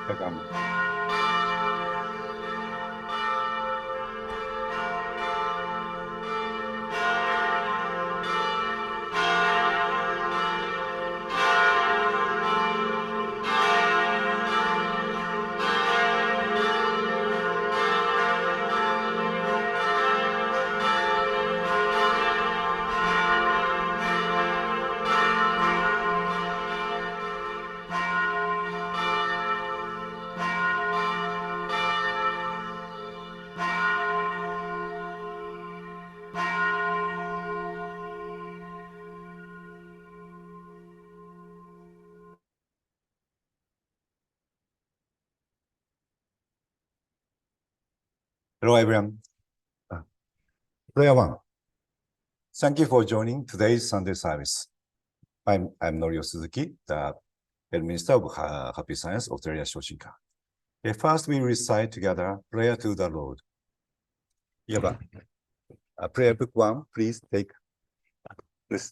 잠깐만. Hello, everyone. Prayer 1. Thank you for joining today's Sunday service. I'm Norio Suzuki, the Head Minister of Happy Science, Australia Shoshinkan. First, we recite together Prayer to the Lord. Yaba. Prayer book 1, please take this.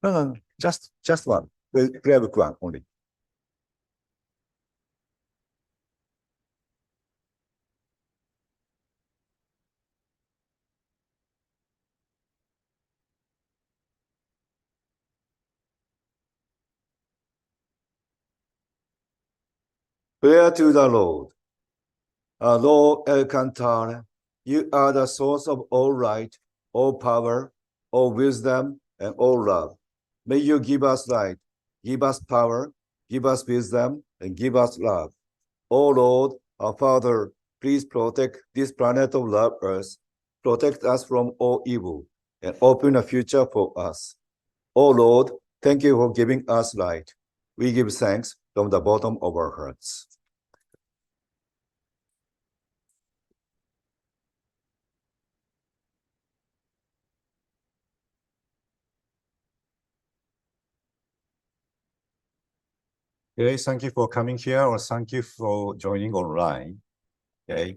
No, just one. Prayer book 1 only. Prayer to the Lord. Lord El Cantar, you are the source of all light, all power, all wisdom, and all love. May you give us light, give us power, give us wisdom, and give us love. O Lord, our Father, please protect this planet of love, Earth, protect us from all evil, and open a future for us. O Lord, thank you for giving us light. We give thanks from the bottom of our hearts. Okay, thank you for coming here, or thank you for joining online. Okay.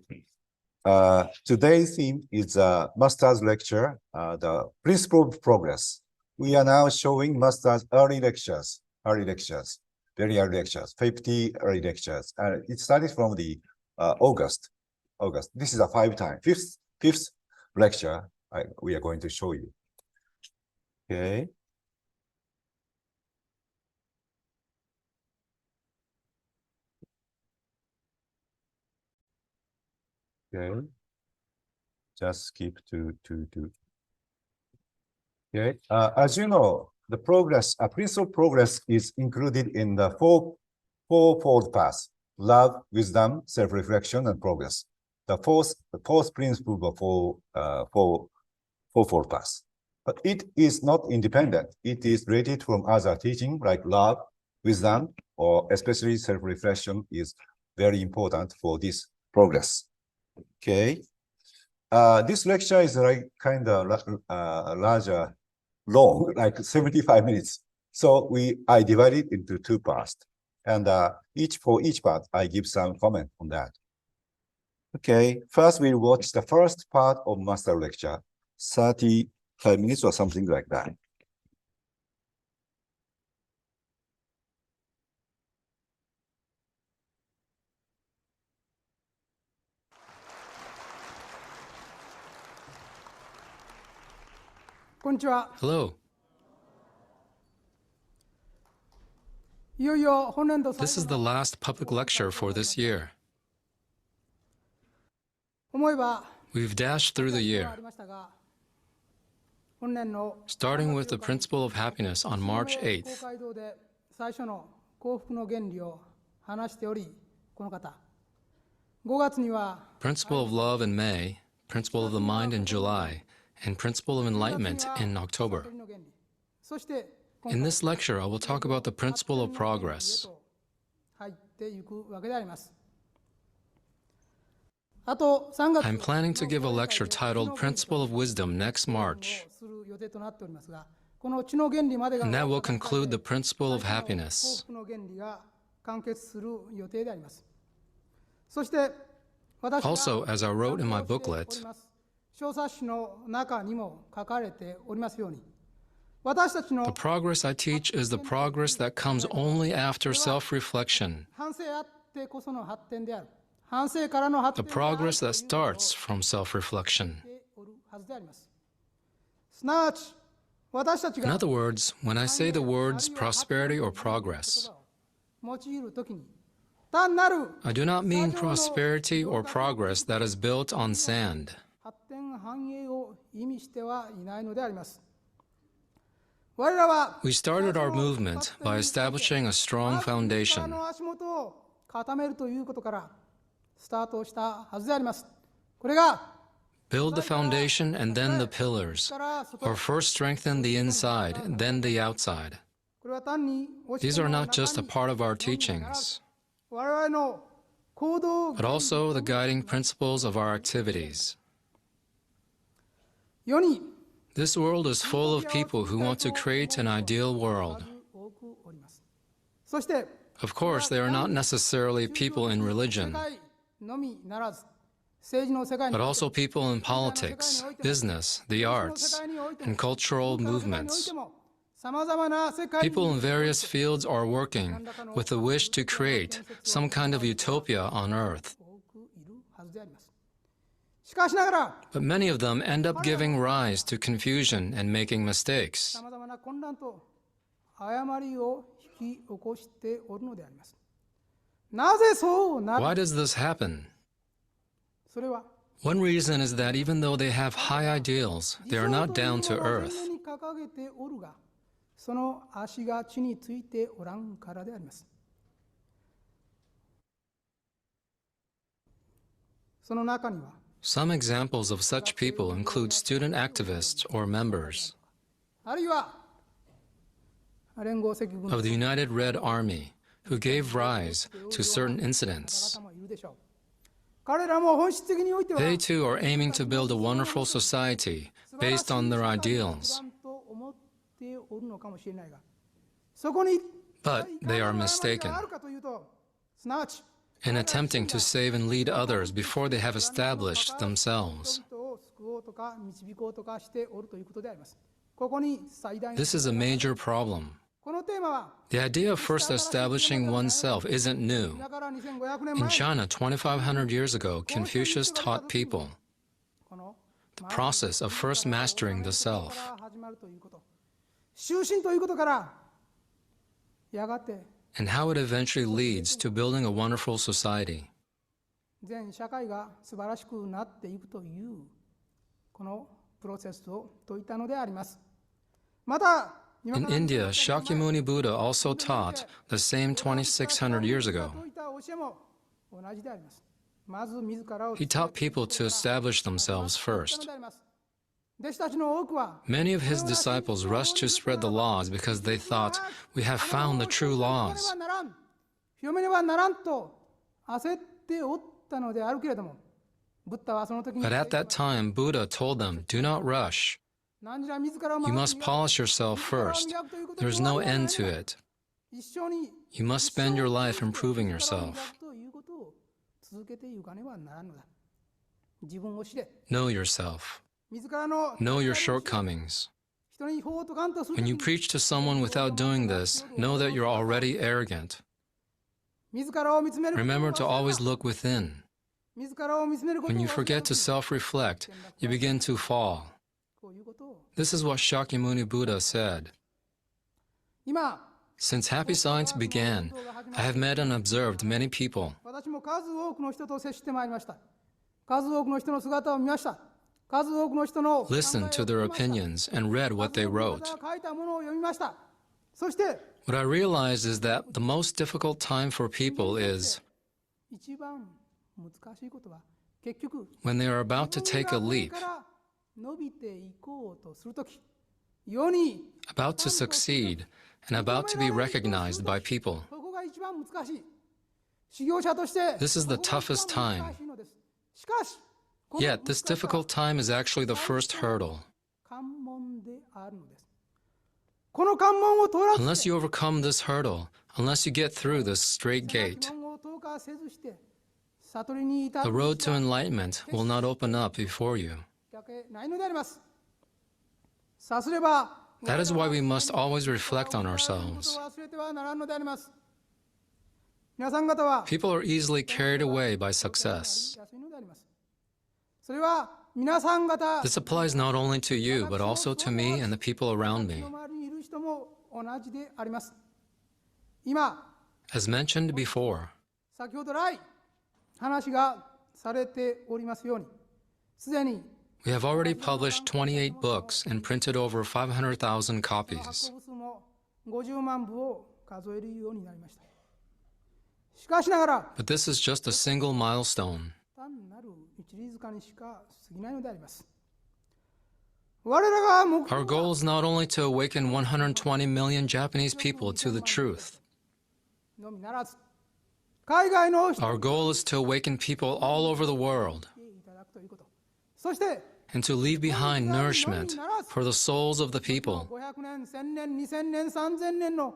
Today's theme is Master's lecture, the principle of progress. We are now showing Master's early lectures, very early lectures, 50 early lectures. It started from the August. This is a fifth lecture we are going to show you. Okay. Okay. Just skip to. Okay. As you know, the progress, principle of progress is included in the fourfold path: love, wisdom, self-reflection, and progress. The fourth principle of fourfold path. But it is not independent. It is related from other teaching like love, wisdom, or especially self-reflection is very important for this progress. Okay. This lecture is like kind of larger, long, like 75 minutes. So I divided it into two parts. And for each part, I give some comment on that. Okay, first we'll watch the first part of master lecture, 35 minutes or something like that. Hello. This is the last public lecture for this year. We've dashed through the year, starting with the principle of happiness on March 8th. Principle of love in May, principle of the mind in July, and principle of enlightenment in October. In this lecture, I will talk about the principle of progress. I'm planning to give a lecture titled Principle of Wisdom next March, and that will conclude the principle of happiness. Also, as I wrote in my booklet, The progress I teach is the progress that comes only after self-reflection, the progress that starts from self-reflection. In other words, when I say the words prosperity or progress, I do not mean prosperity or progress that is built on sand. We started our movement by establishing a strong foundation. Build the foundation and then the pillars, or first strengthen the inside, then the outside. These are not just a part of our teachings, but also the guiding principles of our activities. This world is full of people who want to create an ideal world. Of course, they are not necessarily people in religion, but also people in politics, business, the arts, and cultural movements. People in various fields are working with the wish to create some kind of utopia on earth. But many of them end up giving rise to confusion and making mistakes. Why does this happen? One reason is that even though they have high ideals, they are not down to earth. Some examples of such people include student activists or members of the United Red Army who gave rise to certain incidents. They too are aiming to build a wonderful society based on their ideals. But they are mistaken in attempting to save and lead others before they have established themselves. This is a major problem. The idea of first establishing oneself isn't new. In China, 2,500 years ago, Confucius taught people the process of first mastering the self. And how it eventually leads to building a wonderful society. In India, Shakyamuni Buddha also taught the same 2,600 years ago. He taught people to establish themselves first. Many of his disciples rushed to spread the laws because they thought, we have found the true laws. But at that time, Buddha told them, do not rush. You must polish yourself first. There is no end to it. You must spend your life improving yourself. Know yourself. Know your shortcomings. When you preach to someone without doing this, know that you're already arrogant. Remember to always look within. When you forget to self-reflect, you begin to fall. This is what Shakyamuni Buddha said. Since Happy Science began, I have met and observed many people. Listened to their opinions and read what they wrote. What I realized is that the most difficult time for people is when they are about to take a leap, about to succeed, and about to be recognized by people. This is the toughest time. Yet, this difficult time is actually the first hurdle. Unless you overcome this hurdle, unless you get through this straight gate, the road to enlightenment will not open up before you. That is why we must always reflect on ourselves. People are easily carried away by success. This applies not only to you, but also to me and the people around me. As mentioned before, 先ほど来話がされておりますように、すでに we have already published 28 books and printed over 500,000 発 copies. 行部数も50万部を数えるようになりました。しかしながら、 But this is just a single milestone. 単なる一里塚にしか過ぎないのであります。我らが目 Our 標 goal is not only to awaken 120 million Japanese people to the truth. のみならず、海外の人 Our goal is to awaken people all over the world にいただくということ。そして、 and to leave behind nourishment for the souls of the people. 500年、1000年、2000年、3000年の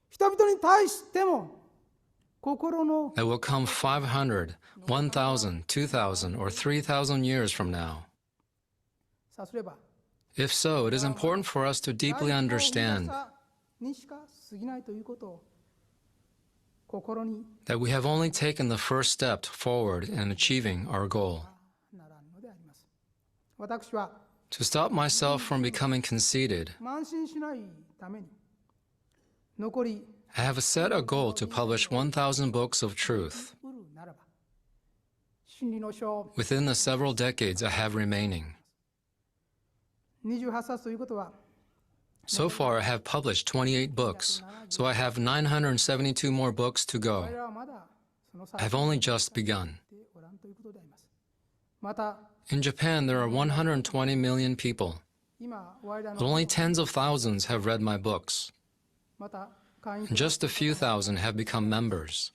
人々に対しても、心の That will come 500, 1,000, 2,000, or 3,000 years from now. さすれば、 If so, it is important for us to deeply understand にしか過ぎないということを心に that we have only taken the first step forward in achieving our goal. ならんのであります。私は To stop myself from becoming conceited, 慢心しないために残り I have set a goal to publish 1,000 books of truth うるならば真理の書 within the several decades I have remaining. 28冊ということは So far, I have published 28 books, so I have 972 more books to 我 go. らはまだその I have only just begun. でおらんということであります。また In Japan, there are 120 million people, 今我ら but の only tens of thousands have read my books, また会員 and just a few thousand have become members.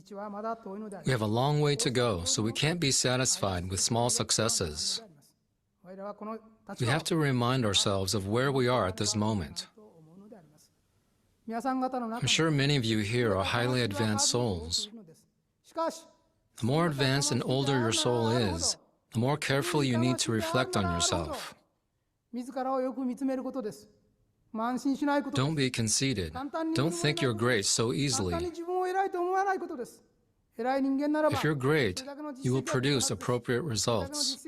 道はまだ遠いのであり We ます。 have a long way to go, so we can't be satisfied with small successes. 我らはこの We have to remind ourselves of where we are at this moment. と思うのであります。皆さん方の中 I'm に sure many of you here are highly advanced souls. しかし The more advanced and older your soul is, the more carefully you need to reflect on yourself. 自らをよく見つめることです。慢心しないことです。 Don't be conceited. Don't think you're great so 簡単に easily. 自分を偉いと思わないことです。偉い人間ならば、 If you're great, you will produce appropriate results.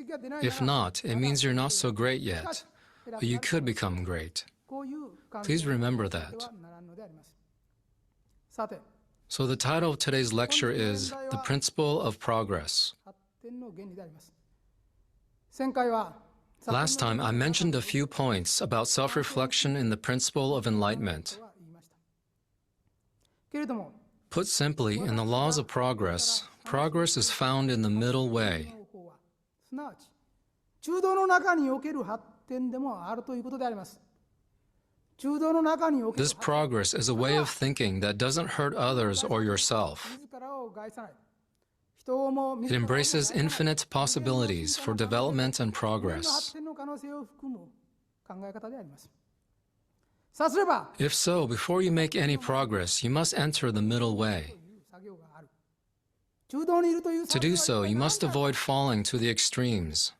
If not, it means you're not so great yet, but you could become great. こういう感 Please で remember は that. ならんのであります。さて、 So the title of today's lecture is The Principle of Progress. 発展の原理であります。前回は、 Last time, I mentioned a few points about self-reflection in the principle of enlightenment. は言いました。けれども、 Put simply, in the laws of progress, progress is found in the middle way. 方法はすなわち中道の中における発展でもあるということであります。中道の中における This progress is a way of thinking that doesn't hurt others or yourself. 自らを害さない。人をも It embraces infinite possibilities for development and 発 progress. 展の可能性を含む考え方であります。さすれば If so, before you make any progress, you must enter the middle way. 作業がある。中道にいるという To do so, you must avoid falling to the extremes.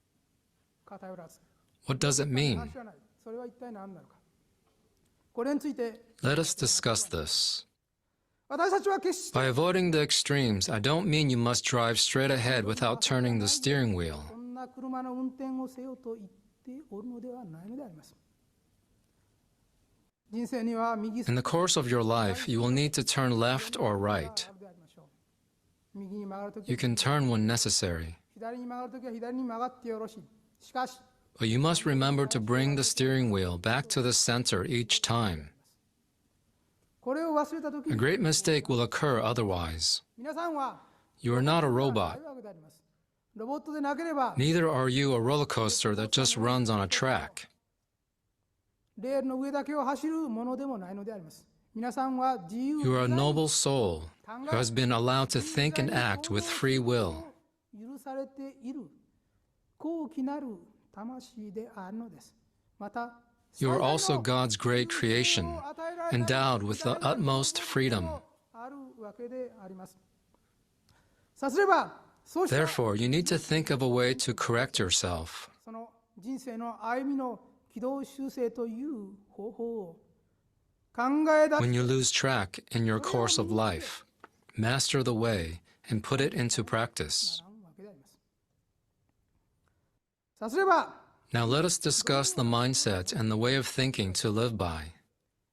偏らず。 What does it mean? 話はない。それは一体何なのか。これについて Let us discuss this. 私たちは決して By avoiding the extremes, I don't mean you must drive straight ahead without turning the steering wheel. こんな車の運転をせよと言っておるのではないのであります。人生には右 In the course of your life, you will need to turn left or right. でありましょう。右に曲がるとき You can turn when necessary, 左に曲がるときは左に曲がってよろしい。しかし、 but you must remember to bring the steering wheel back to the center each time. これを忘れたとき A に great mistake will occur otherwise. 皆さんは You are not a ない robot. わけであります。ロボットでなければ Neither are you a roller coaster that just runs on a track. レールの上だけを走るものでもないのであります。皆さんは自由 You are a 自在に noble soul who has been allowed to think and act with free will. 許されている高貴なる魂であるのです。また、 You are also God's great creation, endowed with the utmost freedom. あるわけであります。さすれば、そうした Therefore, you need to think of a way to correct yourself. その人生の歩みの軌道修正という方法を考え出 When し you lose track in your course of life, master the way and put it into practice. ならんわけであります。さすれば Now let us discuss the mindset and the way of thinking to live by.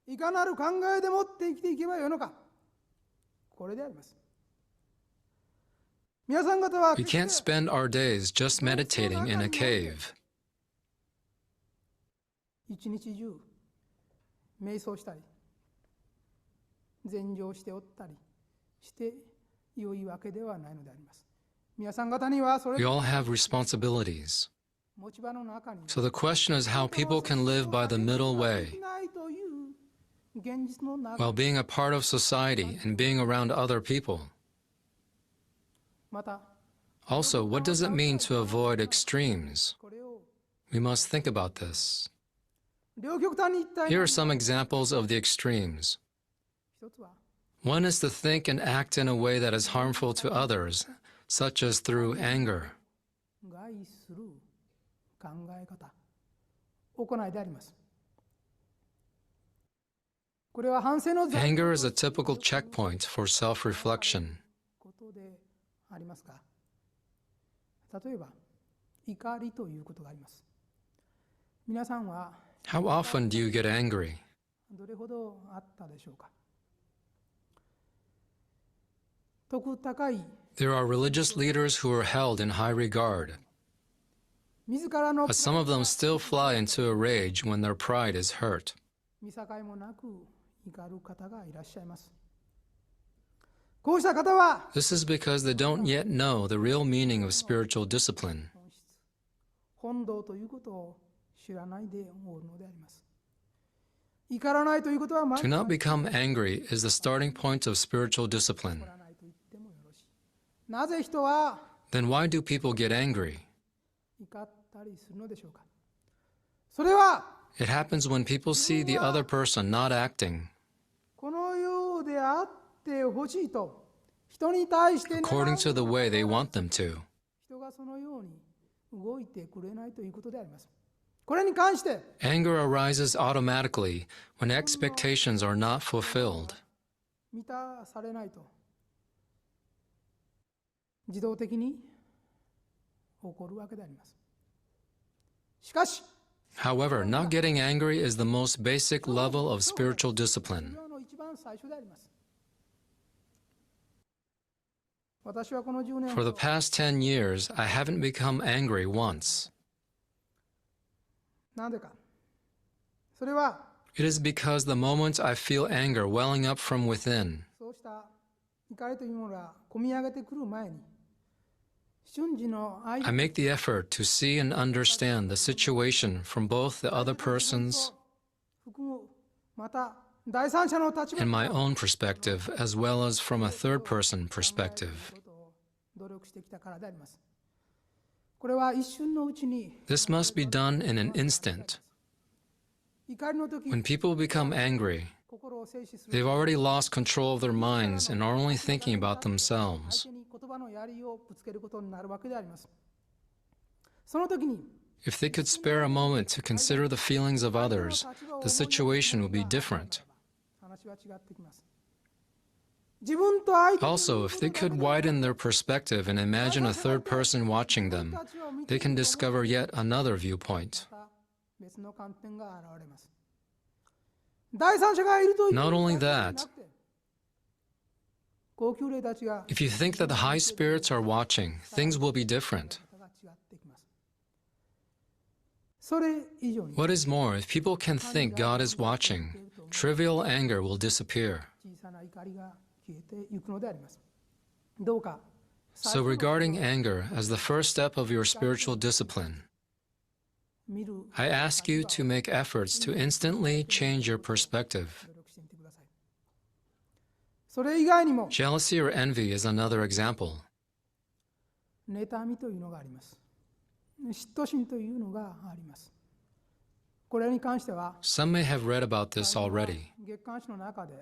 いかなる考えでもって生きていけばよいのか、これであります。皆さん方は We can't spend our days just meditating in a cave. 一日中瞑想したり禅情しておったりして良いわけではないのであります。皆さん方にはそれ We all have responsibilities. 持ち場の中に So the question is how people can live by the middle で way きないという現実の中 while being a part of society and being around other people. また Also, what does it mean to avoid extremes? これを We must think about this. 両極端に一体 Here are some examples of the extremes. 一つは One is to think and act in a way that is harmful to others, such as through anger. 害する考え方行いであります。これは反省の Anger is a typical checkpoint for self-reflection. ことでありますが、例えば怒りということがあります。皆さんは How often do you get angry? どれほどあったでしょうか。徳高い There are religious leaders who are held in high regard, 自らの but some of them still fly into a rage when their pride is hurt. 見境もなく怒る方がいらっしゃいます。こうした方は This is because they don't yet know the real meaning of spiritual discipline. 本質本道ということを知らないでおるのであります。怒らないということは To not become angry is the starting point of spiritual discipline. 怒らないと言ってもよろしい。なぜ人は Then why do people get angry? 怒ったりするのでしょうか。それは It happens when people see the other person not acting このようであってほしいと人に対して願う according to the way they want them to. 人がそのように動いてくれないということであります。これに関して Anger arises automatically when expectations are not fulfilled. 満たされないと自動的に起こるわけであります。しかし However, not getting angry is the most basic level of spiritual discipline. の一番最初であります。私はこの10年 For the past 10 years, I haven't become angry once. なんでか。それは It is because the moment I feel anger welling up from within, そうした怒りというものが込み上げてくる前に瞬時の愛 I make the effort to see and understand the situation from both the other person's 含むまた第三者の立場 and my own perspective, as well as from a third person perspective. ことを努力してきたからであります。これは一瞬のうちに This must be done in an instant. 怒りの時 When people become angry, 心を静止する they've already lost control of their minds and are only thinking about 相 themselves. 手に言葉の槍をぶつけることになるわけであります。その時に If they could spare a moment to consider the feelings of others, the situation would be different. 話は違ってきます。自分と相手 Also, if they could widen their perspective and imagine a third person watching them, they can discover yet another viewpoint. また別の観点が現れます。第三者がいるという Not only だけでな that, くて高級霊たちが if you think that the high spirits are watching, things will be different. が違ってきます。それ以上に What is more, if people can think God is watching, trivial anger will disappear. 小さな怒りが消えていくのであります。どうか So, regarding anger as the first step of your spiritual discipline, 見る I ask you to make efforts to instantly change your perspective. 努力してみてください。それ以外にも Jealousy or envy is another example. 妬みというのがあります。嫉妬心というのがあります。これに関しては Some may have read about this already. 月刊誌の中で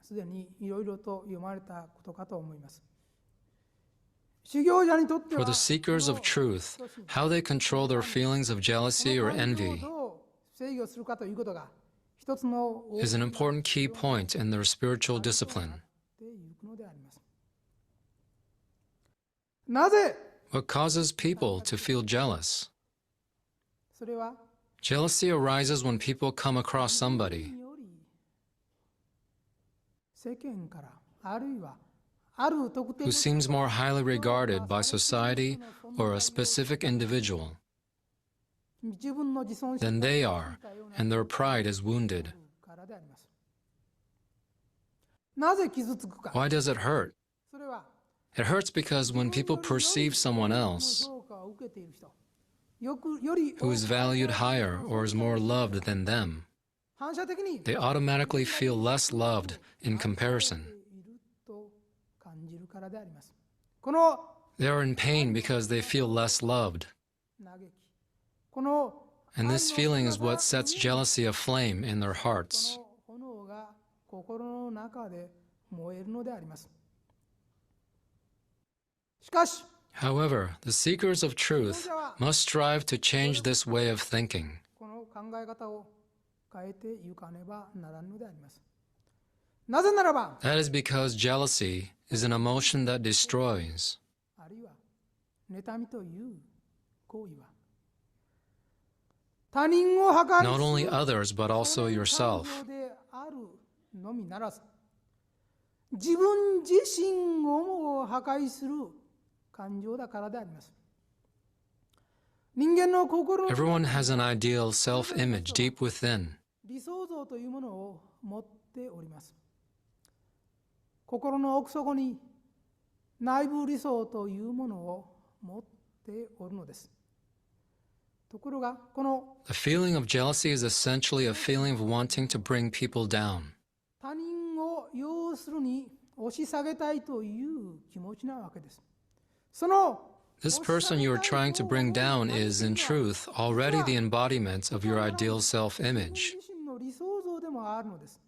すでにいろいろと読まれたことかと思います。修行者にとっては For the seekers of truth, how they control their feelings of jealousy or envy どう制御するかということが一つの is an important key point in their spiritual discipline. っていくのであります。なぜ What causes people to feel jealous? それは Jealousy arises when people come across somebody より世間からあるいはある特定 who seems more highly regarded by society or a specific individual 自分の自尊心 than they are, and their pride is wounded. からであります。なぜ傷つくか。 Why does it hurt? それは It hurts because when people perceive someone else 評価を受けている人、より who is valued higher or is more loved than them, 反射的に they automatically feel less loved in comparison. いると感じるからであります。この They are in pain because they feel less loved. 嘆き、この And this feeling is what sets jealousy aflame in their そ hearts. の炎が心の中で燃えるのであります。しかし、 However, the seekers of truth must strive to change this way of thinking. この考え方を変えていかねばならんのであります。なぜならば、 That is because jealousy is an emotion that destroys. あるいは妬みという行為は他人を破壊 Not す only る others, but also yourself. 感情であるのみならず、自分自身をも破壊する感情だからであります。人間の心の Everyone has an ideal self-image deep within. 理想像というものを持っております。心の奥底に内部理想というものを持っておるのです。ところが、この The feeling of jealousy is essentially a feeling of wanting to bring people down. 他人を要するに押し下げたいという気持ちなわけです。その This person you are trying to bring down is, in truth, already the embodiment of your ideal self-image. 自身の理想像でもあるのです。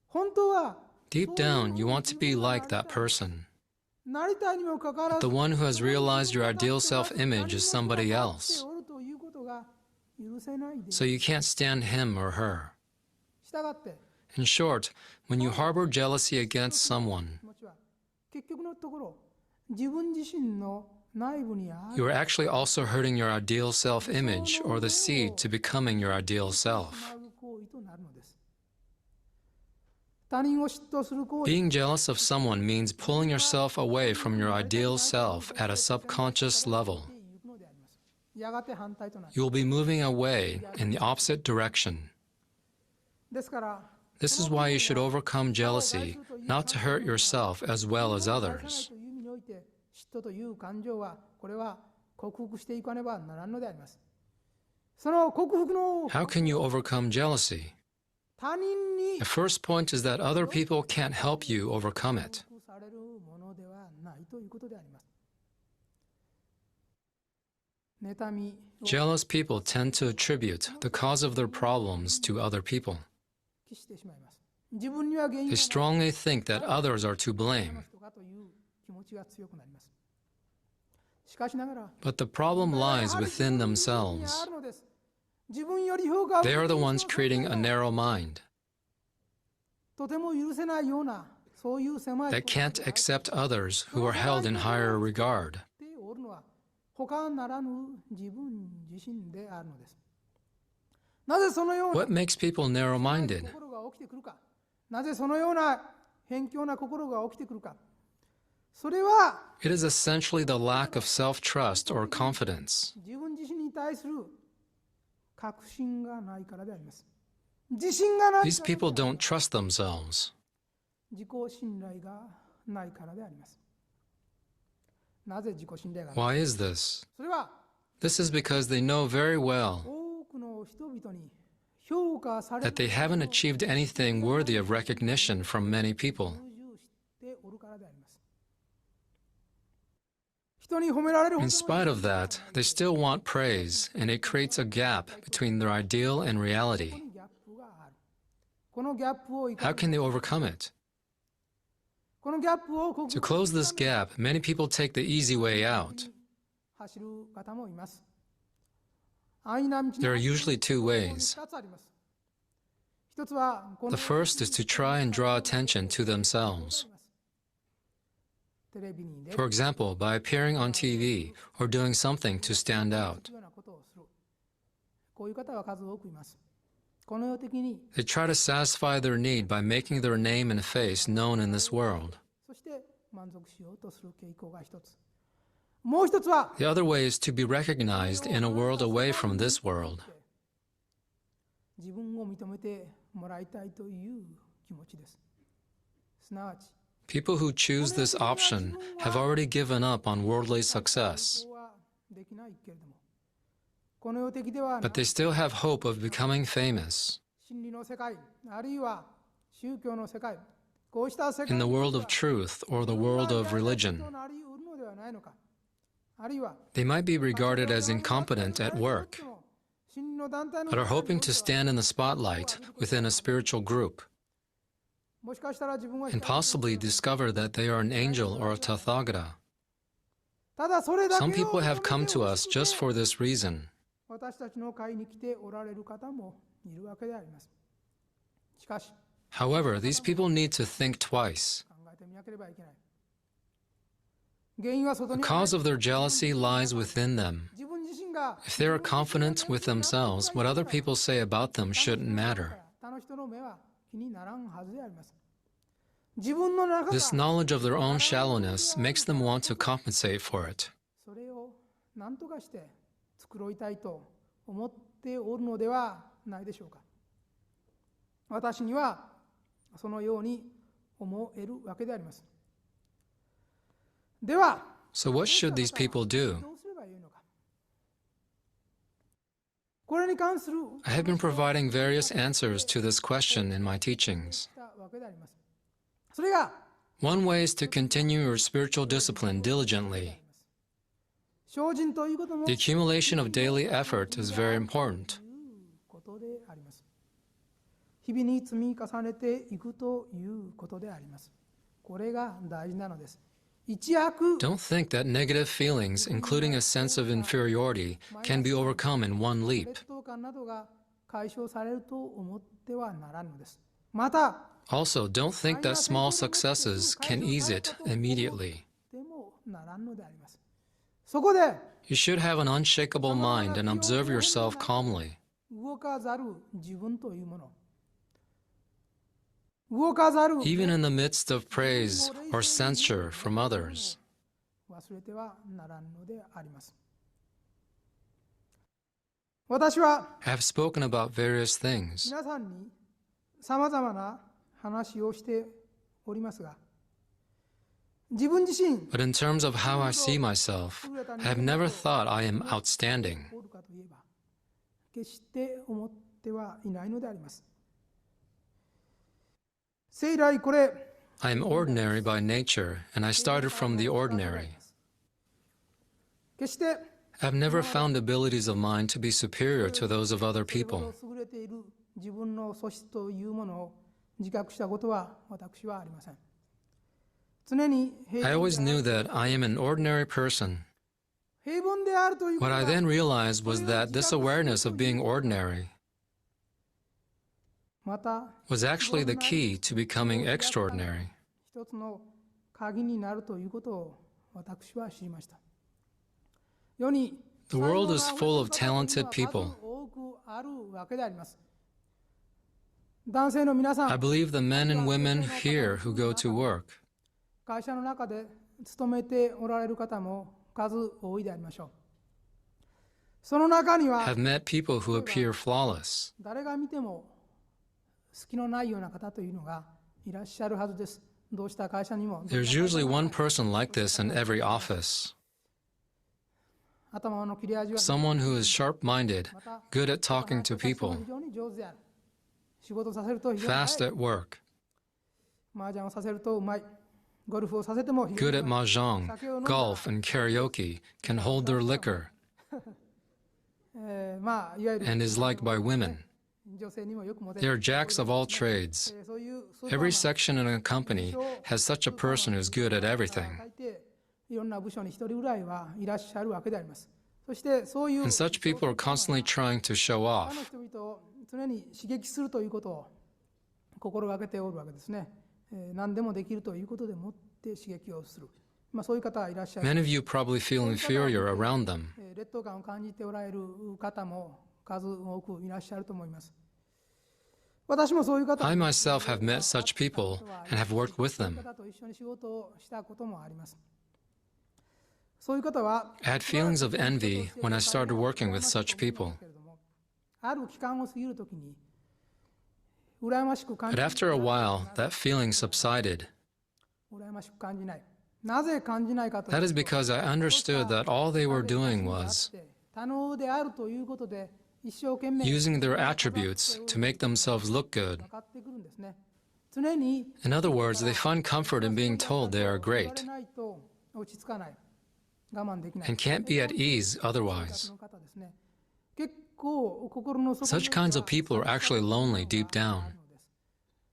本当は Deep down, you want to be like that person. なりたいにもかかわらず The one who has realized your ideal self-image is somebody else, おるということが許せないで so you can't stand him or her. 従って In short, when you harbor jealousy against someone, 気持ちは結局のところ自分自身の内部にあ you る are actually also hurting your ideal self-image or the seed to becoming your ideal し self. まう行為となるのです。他人を嫉妬する行為 Being jealous of someone means pulling yourself away from your ideal self at a subconscious level. やがて反対となる。 You will be moving away in the opposite direction. ですから This is why you should overcome jealousy, not to hurt yourself as well as 愛さない others. という意味において嫉妬という感情はこれは克服していかねばならんのであります。その克服の How can you overcome jealousy? 他人に The first point is that other people can't help you overcome it. 克服されるものではないということであります。妬みを Jealous people tend to attribute the cause of their problems to other people. 期してしまいます。自分には原因 They が strongly think that others are to ない blame. 人かという気持ちが強くなります。しかしながら But the problem lies within あ themselves. るのです。自分より評価を They are the 受け ones ている creating 人 a narrow mind とても許せないようなそういう狭い that can't accept others who are held in higher regard. でおるのは他ならぬ自分自身であるのです。なぜそのような What makes people narrow-minded? 心が起きてくるか。なぜそのような偏狭な心が起きてくるか。それは It is essentially the lack of self-trust or confidence. 自分自身に対する確信がないからであります。自信がない These people don't trust themselves. 自己信頼がないからであります。なぜ自己信頼がない Why is this? それは This is because they know very well 多くの人々に評価され that they haven't achieved anything worthy of recognition from many people. 重しておるからであります。人に褒められる In spite of that, they still want praise, and it creates a gap between their ideal and reality. ギャップがある。このギャップをい How か can they overcome it? このギャップを克 To 服 close this gap, many people take the easy way out. 走る方もいます。There are usually two ways. 2つあります。一つはこの The first is to try and draw attention to themselves. テレビに出る For example, by appearing on TV or doing something to stand out. ようなことをする。こういう方は数多くいます。この世的に They try to satisfy their need by making their name and face known in this world. そして満足しようとする傾向が一つ。もう一つは The other way is to be recognized in a world away from this world. 自分を認めてもらいたいという気持ちです。すなわち People who choose this option have already given up on worldly success, 成功はできないけれども、この世的では but they still have hope of becoming famous. 真理の世界、あるいは宗教の世界、こうした世界 In the world of truth or the world of religion. となりうるのではないのか。あるいは They might be regarded as incompetent at work, 真理の団体の but are hoping to stand in the spotlight within a spiritual group もしかしたら自分は and possibly discover that they are an angel or a Tathagata. ただそれだけを Some people have come to us just for this reason. 私たちの会に来ておられる方もいるわけであります。しかし However, these people need to think twice. 考えてみなければいけない。原因は外 The に cause of their jealousy lies within them. 自分自身が If they are confident with themselves, what other people say about them shouldn't matter. 他の人の目は気にならんはずであります。自分の中 This が knowledge of their own shallowness makes them want to compensate for it. それを何とかして作りたいと思っておるのではないでしょうか。私にはそのように思えるわけであります。では、 So what should these people do? どうすればよいのか。これに関する I have been providing various answers to this question in my teachings. したわけであります。それが One way is to continue your spiritual discipline diligently. 精進ということも The accumulation of daily effort is very important. ことであります。日々に積み重ねていくということであります。これが大事なのです。一躍 Don't think that negative feelings, including a sense of inferiority, can be overcome in one leap. 劣等感などが解消されると思ってはならんのです。また Also, don't think that small successes can ease it immediately. でもならんのであります。そこで You should have an unshakable mind and observe yourself calmly. 動かざる自分というもの。動かざる Even in the midst of praise or censure from others. 忘れてはならんのであります。私は I have spoken about various things. 皆さんにさまざまな話をしておりますが、自分自身 But in terms of how I see myself, I have never thought I am outstanding. おるかといえば、決して思ってはいないのであります。生来これ I am ordinary by nature, and I started from the ordinary. 決して I have never found abilities of mine to be superior to those of other それほ people. ど優れている自分の素質というものを自覚したことは私はありません。常に I always knew that I am an ordinary person. 平凡であるということ What I は then realized was that this awareness of being ordinary また was actually the key to becoming extraordinary. 一つの鍵になるということを私は知りました。世に The world is full of talented people. 数多くあるわけであります。男性の皆さ I ん、 believe the men and women here who go to work 会社の中で勤めておられる方も数多いでありましょう。その中には have met people who appear flawless. 誰が見ても隙のないような方というのがいらっしゃるはずです。どうした会社にも There's usually one person like this in every office. 頭の切れ味は Someone who is sharp-minded, good at talking to people, 非常に上手である。仕事させると非常に fast 早い。 at work, 麻雀をさせるとうまい。ゴルフをさせても非常 good に at うまい。 mahjong, golf, and karaoke, can hold their liquor, まあいわゆる and is liked by women. 女性にもよくモテ They る are jacks of all trades. そういう Every section in a company has such a person who's good at everything. 大抵いろんな部署に一人ぐらいはいらっしゃるわけであります。そしてそういう And such people are constantly trying to show 他の off. 人々を常に刺激するということを心がけておるわけですね。何でもできるということでもって刺激をする。そういう方がいらっしゃる。 Many of you probably feel inferior around them. 劣等感を感じておられる方も数多くいらっしゃると思います。私もそういう方 I myself have met such people and have worked with そういう them. 方と一緒に仕事をしたこともあります。そういう方は I had feelings of envy when I started working with such people. ある期間を過ぎるときに羨ましく感 But じ after a while, that feeling subsided. 羨ましく感じない。なぜ感じないかという That と is because I understood that all they were doing was 多能であるということで一生懸命 using their attributes to make themselves look good. 分かってくるんですね。常に In other words, they find comfort in being told they are 言われ great ないと落ち着かない。我慢できない。 and can't be at ease otherwise. その方ですね。結構心の底に Such kinds of people are actually lonely deep down.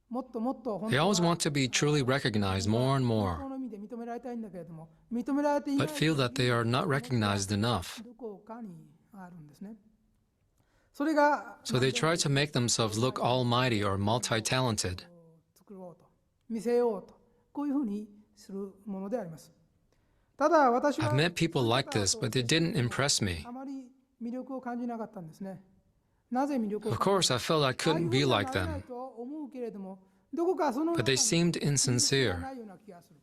もっともっと本 They 当は always want to be truly recognized more and 本 more, 当の意味で認められたいんだけれども、認められていない but feel that they are not recognized enough. どこかにあるんですね。それが So they try to make themselves look almighty or multi-talented. 作ろうと見せようとこういうふうにするものであります。ただ私は I've met people like this, but they didn't impress me. あまり魅力を感じなかったんですね。なぜ魅力を Of course, I felt I couldn't be like ああいうふうにはなれない them, と思うけれども、どこかその but they 中に seemed insincere. ないような気がする。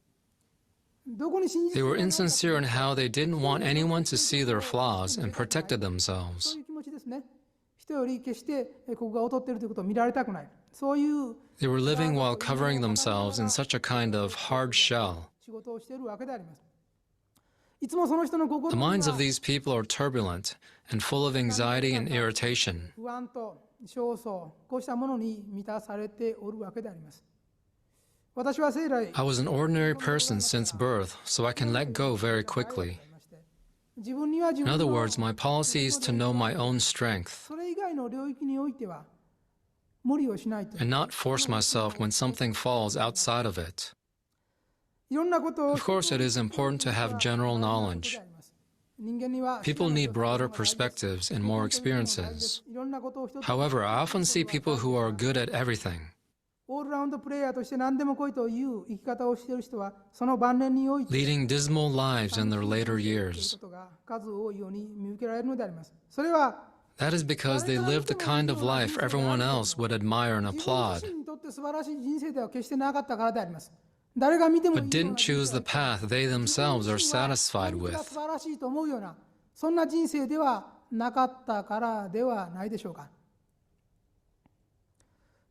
どこに真実 They が were ないか insincere in how they didn't want anyone to see their flaws and protected そ themselves. ういう気持ちですね。人より決してここが劣っているということを見られたくない。そういう They were living while covering themselves in such a kind of hard shell. 仕事をしているわけであります。いつもその人の The 心に minds は of these people are turbulent and full of anxiety and irritation. 不安と焦燥、こうしたものに満たされておるわけであります。私は生来 I was an ordinary person since birth, so I can let go very quickly. 自分には自 In 分 other の words, my policy is to know my own strength それ以外の領域においては無理をしないと。 and not force myself when something falls outside of it. いろんなことを Of course, it is important to have general knowledge. 人間には People need broader perspectives and more experiences. いろんなことを一つ However, I often see people who are good at everything. オールラウンドプレイヤーとして何でも来いという生き方をしている人はその晩年において leading dismal lives in their later という years. ことが数多いように見受けられるのであります。それは That is because they lived the kind of life everyone else would admire and 自分 applaud, 自身にとって素晴らしい人生では決してなかったからであります。誰が見てもいい but ような didn't choose the 人生 path they themselves are 自分 satisfied 自身は with. 素晴らしいと思うようなそんな人生ではなかったからではないでしょうか。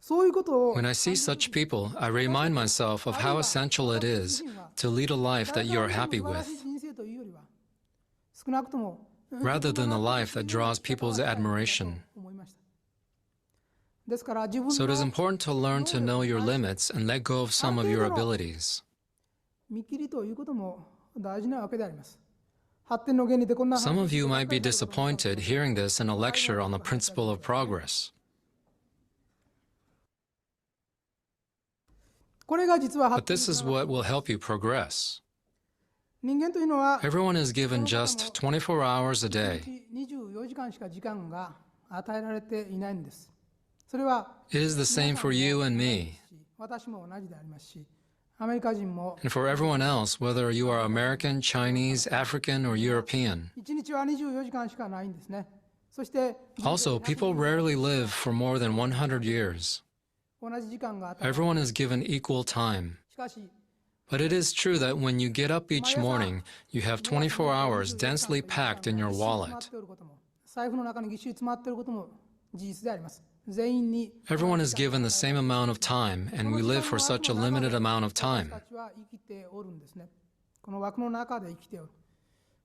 そういうことを When I see such people, I remind myself of how essential it is to lead a life that you are happy 素晴らしい with, 人生というよりは少なくとも rather than a life that draws people's admiration. 思いました。ですから自分 So it is の important to learn to know your limits and let go of some of your abilities. 見切りということも大事なわけであります。発展の原理でこんな Some of you might be disappointed hearing this in a lecture on the principle of progress. これが実は But 発展 this is what will help you progress. 人間というのは Everyone is given just 24 hours a day. 24時間しか時間が与えられていないんです。それは It is the same for you and me, 私も同じでありますし、アメリカ人も and for everyone else, whether you are American, Chinese, African, or European. 1日は24時間しかないんですね。そして Also, people rarely live for more than 100 years. 同じ時間が与えられ Everyone is given equal time. しかし But it is true that when you get up each morning, you have 24 hours densely packed in your wallet. 財布の中にぎっしり詰まっていることも事実であります。全員に Everyone is given the same amount of time, and we live for such a limited amount of 私 time. たちは生きておるんですね。この枠の中で生きておる。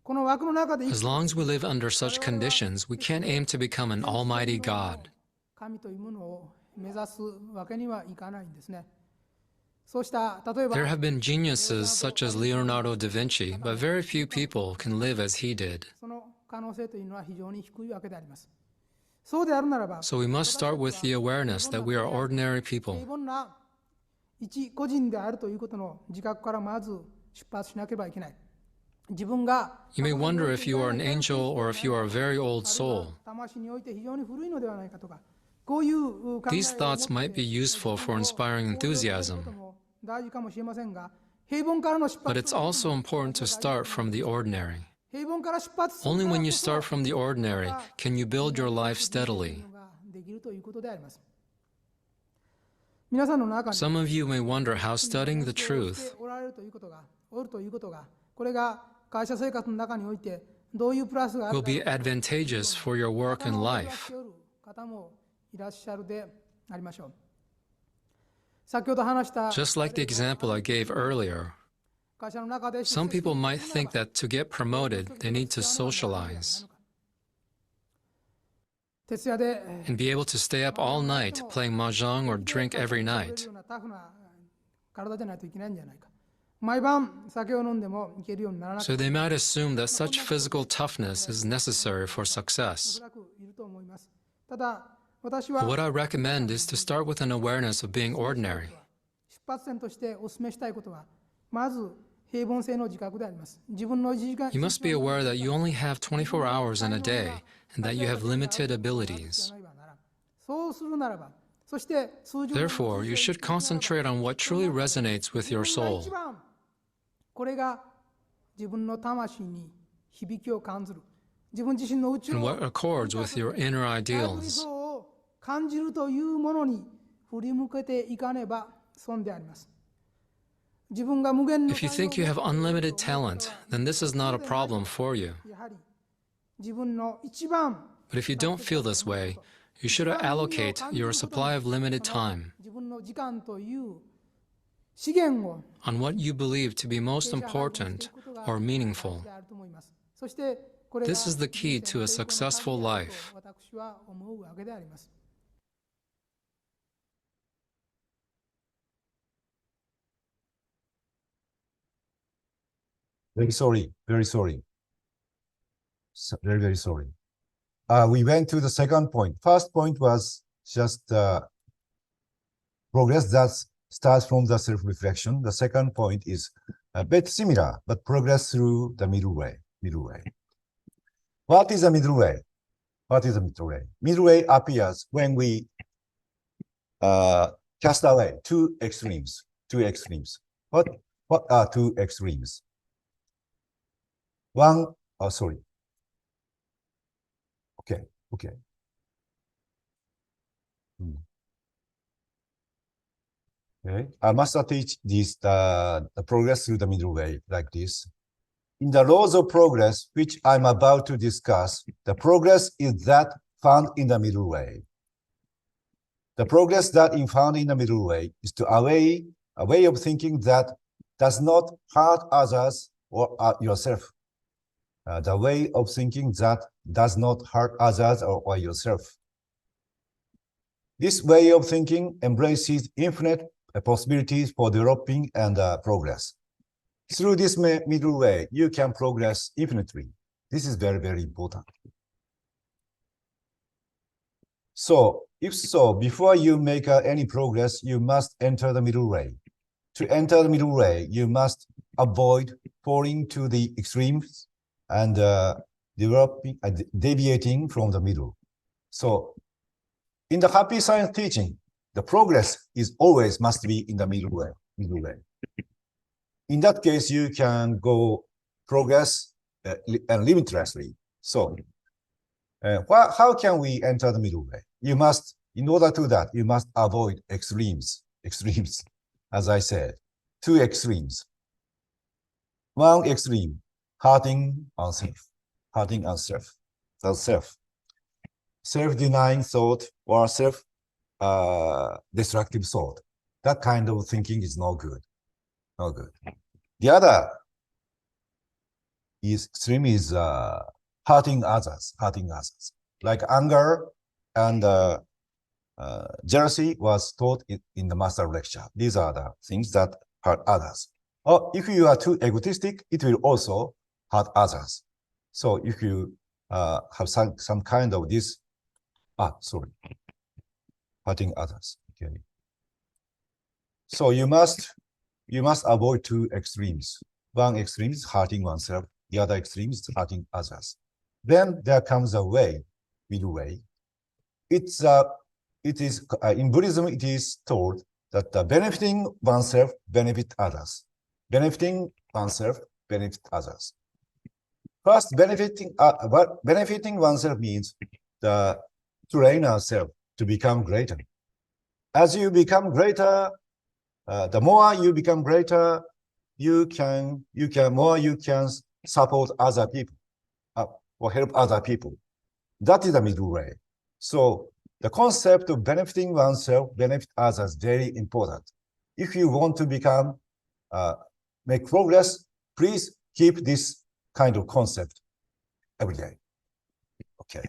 この枠の中で生き As て long as we live under such conditions, we can't aim to become an almighty God. 神というものを目指すわけにはいかないんですね。そうした例えば There have been geniuses such as Leonardo da Vinci, but very few people can live as he did. その可能性というのは非常に低いわけであります。そうであるならば、 So we must start with the awareness that we are ordinary 平 people. 凡な一個人であるということの自覚からまず出発しなければいけない。自分が You may wonder if you are an angel or if you are a very old あるいは soul. 魂において非常に古いのではないかとか、こういう考えを持って These thoughts might be useful for inspiring 自分を向上させる enthusiasm, ことも大事かもしれませんが、平凡からの出 but 発 it's also important to start from the ordinary. 平凡から出発する Only から when こ you そ start from the ordinary can you build your life 人生という steadily. のができるということであります。皆さんの中に Some of you may wonder how studying the して truth おられるということが、これが会社生活の中においてどういうプラスがある will か be advantageous for your work and 頭を下 life. しておる方もいらっしゃるでありましょう。先ほど話した Just like the example I gave earlier, 会社の中で some people might think that to get promoted, they need to socialize 徹夜で and be able to stay up all night playing mahjong or drink every night. タフな体じゃないといけないんじゃないか。毎晩酒を飲んでもいけるようにならなく So て they might assume that such physical toughness is necessary for お success. そらくいると思います。ただ私 But は what I recommend is to start with an awareness of being ordinary. 出発点としてお勧めしたいことは、まず平凡性の自覚であります。自分の時間 You must be aware that you only have 24 hours in a day and that you have limited abilities. そうするならば、そして数十 Therefore, you should concentrate on what truly resonates with your 自分が soul. 一番これが自分の魂に響きを感じる。自分自身の内 and を what accords with your inner 理 ideals. 想を感じるというものに振り向けていかねば損であります。自分が無限の If you think you have unlimited talent, then this is not a problem for you. やはり自分の一番 But if you don't feel this way, you should allocate your supply of limited time 自分の時間という資源を on what you believe to be most important or meaningful. であると思います。そしてこれが This is the key to a successful life. 私は思うわけであります。Very sorry, very sorry. Very, very sorry. We went to the second point. First point was just progress that starts from the self-reflection. The second point is a bit similar, but progress through the middle way. Middle way. What is the middle way? What is the middle way? Middle way appears when we cast away two extremes. Two extremes. What are two extremes? One, oh, sorry. Okay. Okay. I must teach this the progress through the middle way like this. In the laws of progress, which I'm about to discuss, the progress is that found in the middle way. The progress that is found in the middle way is to a way of thinking that does not hurt others or yourself. The way of thinking that does not hurt others or yourself. This way of thinking embraces infinite possibilities for developing and progress. Through this middle way, you can progress infinitely. This is very, very important. So, if so, before you make any progress, you must enter the middle way. To enter the middle way, you must avoid falling to the extremes and deviating from the middle. So, in the happy science teaching, the progress is always must be in the middle way. In that case, you can go progress limitlessly. So, how can we enter the middle way? You must, in order to that, you must avoid extremes, as I said, two extremes. One extreme, hurting oneself, self-denying thought or destructive thought. That kind of thinking is no good. The other extreme is hurting others. Like anger and jealousy was taught in the master lecture. These are the things that hurt others. Or if you are too egotistic, it will also hurt others. So if you have some kind of this, hurting others. Okay. So you must avoid two extremes. One extreme is hurting oneself. the other extreme is hurting others. Then there comes a way, middle way. It is in Buddhism. It is told that benefiting oneself benefit others. Benefiting oneself benefit others. First, benefiting oneself means to train ourselves to become greater. As you become greater, the more you become greater, you can support other people or help other people. That is the middle way. So the concept of benefiting oneself, benefit others, very important. If you want to become, make progress, please keep this kind of concept every day. Okay.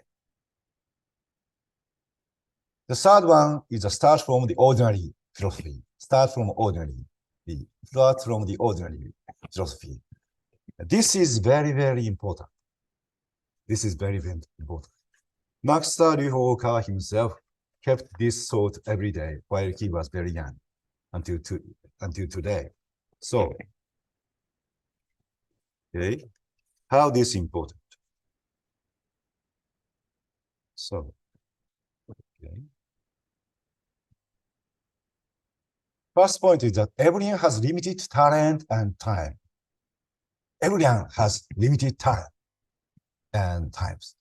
The third one is a start from the ordinary philosophy. Start from the ordinary philosophy. This is very, very important. This is very, very important. Master Ryuho Okawa himself kept this thought every day while he was very young until today. So, okay, how this is important? So, okay. First point is that everyone has limited talent and time. Everyone has limited talent and times.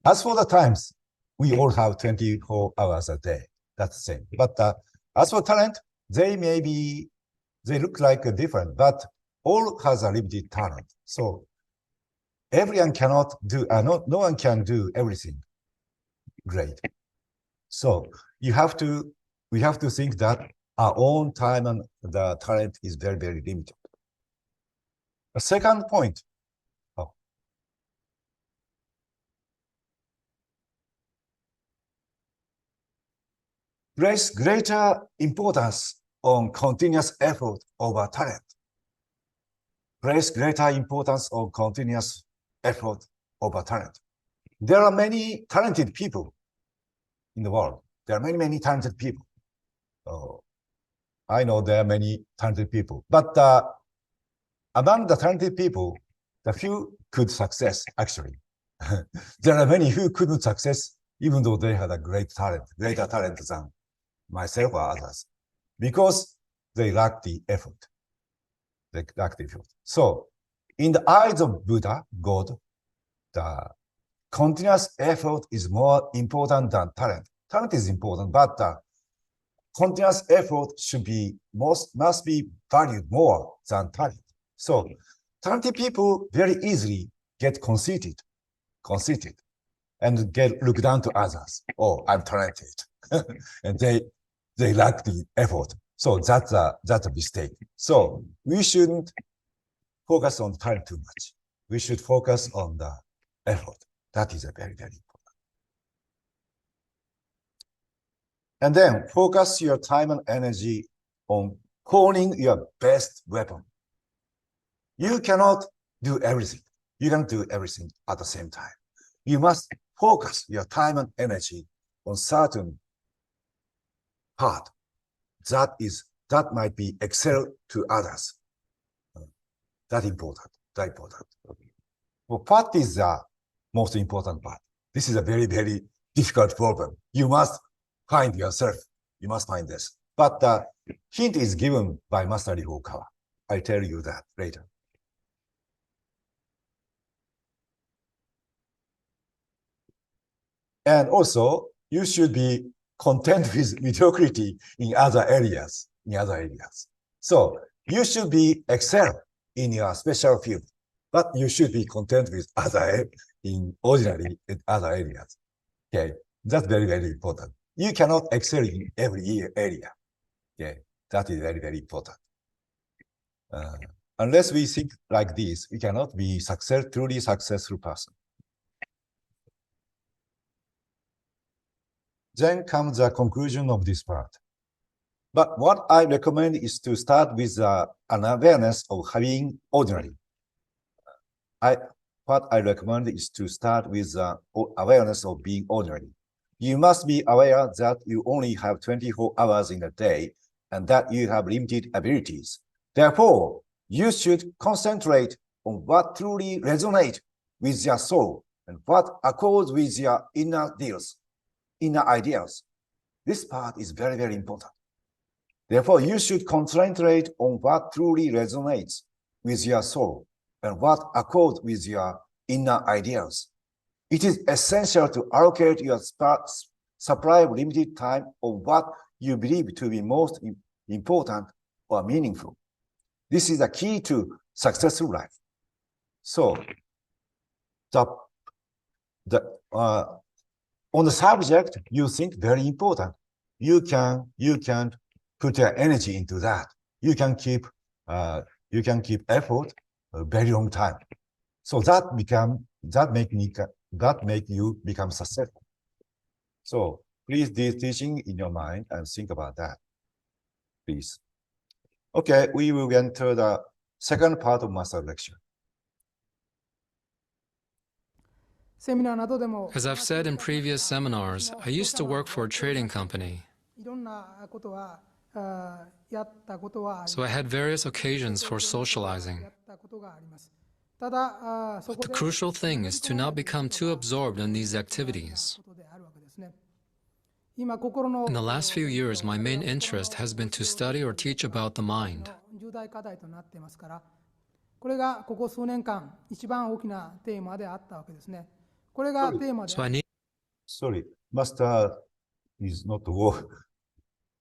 As for the times, we all have 24 hours a day. That's the same. But as for talent, they look like different, but all has a limited talent. So everyone cannot do, no one can do everything great. So we have to think that our own time and the talent is very, very limited. The second point, place greater importance on continuous effort over talent. Place greater importance on continuous effort over talent. There are many talented people in the world. There are many, many talented people. I know there are many talented people, but among the talented people, the few could success, actually. There are many who couldn't success, even though they had a greater talent than myself or others, because they lack the effort. So, in the eyes of Buddha, God, the continuous effort is more important than talent. Talent is important, but continuous effort must be valued more than talent. So, talented people very easily get conceited, and look down to others. Oh, I'm talented, and they lack the effort. So that's a mistake. So we shouldn't focus on talent too much. We should focus on the effort. That is a very, very important. And then focus your time and energy on honing your best weapon. You cannot do everything. You can't do everything at the same time. You must focus your time and energy on certain part that might be excel to others. That's important. Well, what is the most important part? This is a very, very difficult problem. You must find yourself. You must find this. But the hint is given by Master Ryuho Okawa. I'll tell you that later. And also, you should be content with mediocrity in other areas. So you should be excel in your special field, but you should be content with ordinary in other areas. Okay, that's very, very important. You cannot excel in every area. Okay, that is very, very important. Unless we think like this, we cannot be truly successful person. Then comes the conclusion of this part. But what I recommend is to start with an awareness of having ordinary. What I recommend is to start with awareness of being ordinary. You must be aware that you only have 24 hours in a day and that you have limited abilities. Therefore, you should concentrate on what truly resonates with your soul and what accords with your inner ideals. This part is very, very important. Therefore, you should concentrate on what truly resonates with your soul and what accords with your inner ideals. It is essential to allocate your supply of limited time on what you believe to be most important or meaningful. This is the key to successful life. So, on the subject you think very important, you can put your energy into that. You can keep effort a very long time. So that make you become successful. So please this teaching in your mind and think about that, please. Okay, we will enter the second part of master lecture. As I've said in previous seminars, I used to work for a trading company. So I had various occasions for socializing. But the crucial thing is to not become too absorbed in these activities. In the last few years, my main interest has been to study or teach about the mind. So I need Sorry, master is not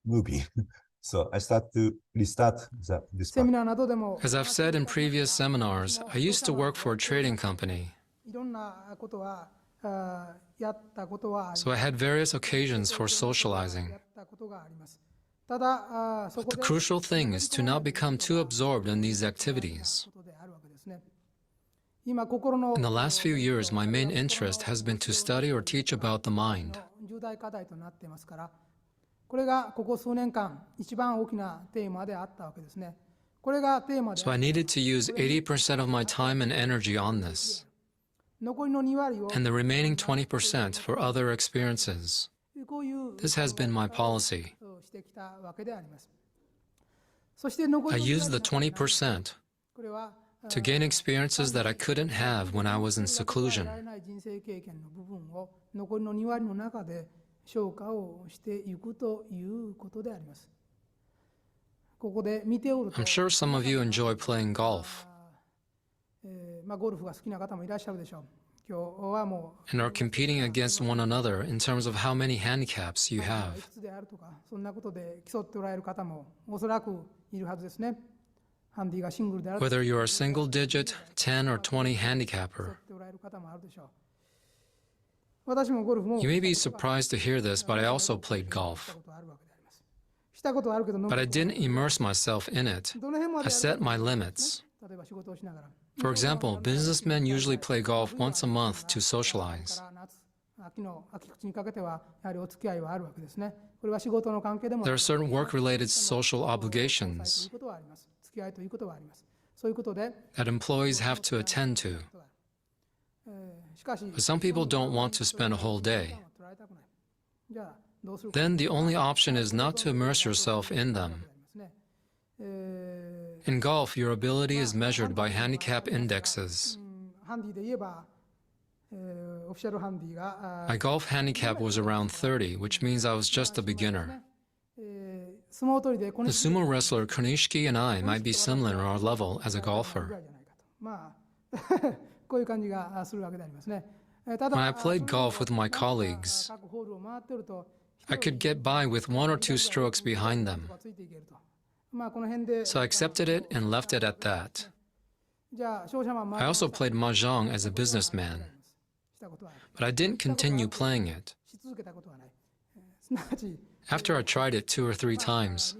moving. So I start to restart this part. As I've said in previous seminars, I used to work for a trading company. So I had various occasions for socializing. But the crucial thing is to not become too absorbed in these activities. In the last few years, my main interest has been to study or teach about the mind. So I needed to use 80% of my time and energy on this, and the remaining 20% for other experiences. This has been my policy. I used the 20% to gain experiences that I couldn't have when I was in seclusion. I'm sure some of you enjoy playing golf and are competing against one another in terms of how many handicaps you have. Whether you're a single digit, 10 or 20 handicapper. You may be surprised to hear this, but I also played golf. But I didn't immerse myself in it. I set my limits. For example, businessmen usually play golf once a month to socialize. There are certain work-related social obligations that employees have to attend to. But some people don't want to spend a whole day. Then the only option is not to immerse yourself in them. In golf, your ability is measured by handicap indexes. My golf handicap was around 30, which means I was just a beginner. The sumo wrestler Konishiki and I might be similar in our level as a golfer. When I played golf with my colleagues, I could get by with 1 or 2 strokes behind them. So I accepted it and left it at that. I also played mahjong as a businessman, but I didn't continue playing it. After I tried it 2 or 3 times,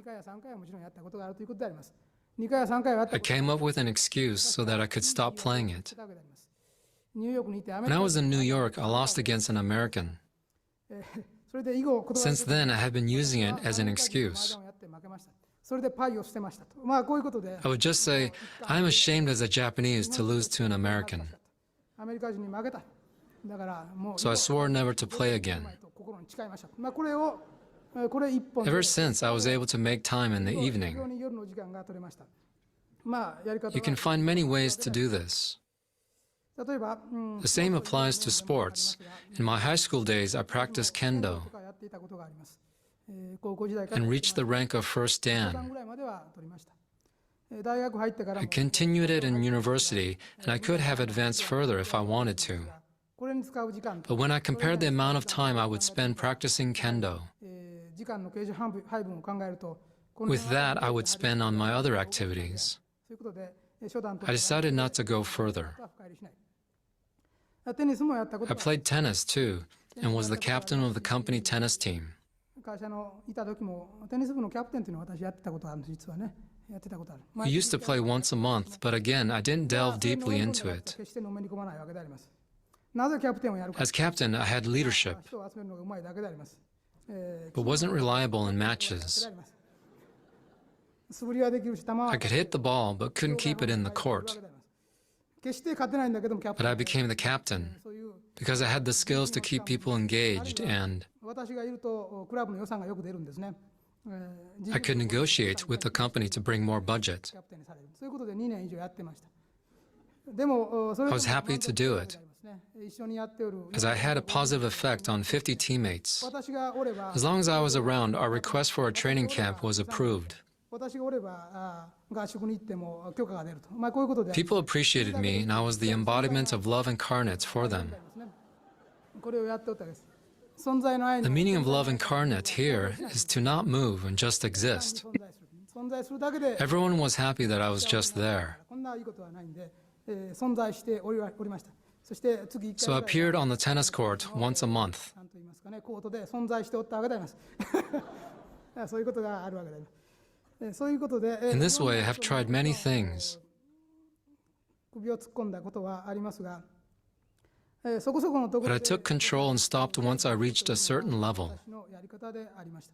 I came up with an excuse so that I could stop playing it. When I was in New York, I lost against an American. Since then, I have been using it as an excuse. I would just say, I'm ashamed as a Japanese to lose to an American. So I swore never to play again. Ever since, I was able to make time in the evening. まあやり方 You can find many ways to do this. 例えば、The same applies to sports. In my high school days, I practiced kendo とかやっていたことがあります。高校時代から and reached the rank of first 段 dan. ぐらいまでは取りました。大学入ってから I も continued it in university, and I could have advanced further if I wanted to. これに使う時間 But when I compared the amount of time I would spend practicing kendo 時間の計上配分を考えるとこの with that I would spend on my other activities, そういうことで初段と I decided not to go further. 深入りしない。テニスもやったこと I played tennis too, and was the captain of the company tennis team. 会社のいた時もテニス部のキャプテンというのを私やってたことあるんです実はねやってたことある。 We used to play once a month, but again, I didn't delve deeply into it. 決してのめり込まないわけであります。なぜキャプテンをやるか As captain, I had leadership, 人を集めるのがうまいだけであります。 but wasn't reliable in matches. 素振りはできるし球は I could hit the ball, but couldn't keep it in the court. 決して勝てないんだけどもキャプ But テ I ン became the captain そういう because I had the skills to keep people engaged, and 私がいるとクラブの予算がよく出るんですね。I could negotiate with the company to bring more budget. キャプテンにされる。そういうことで2年以上やってました。でもそれ I was happy to do it, 一緒にやっておる as I had a positive effect on 50 teammates. 私がおれば As long as I was around, our request for a training camp was approved. 私がおれば合宿に行っても許可が出ると。まあこういうことで People appreciated me, and I was the embodiment of love incarnate for them. これをやっておったわけです。存在の愛 The の meaning of love incarnate here is to not move and just exist. 存在するだけで Everyone was happy that I was just there. こんないいことはないんで、存在しておりました。そして次1 So I 回ぐらい appeared on the tennis court once a month. なんと言いますかね、コートで存在しておったわけであります。そういうことがあるわけであります。そういうことで、 In this way, I have tried many things. 首を突っ込んだことはありますが、そこそこのとこ But ろ I で took control and stopped once I reached a certain level. 私のやり方でありました。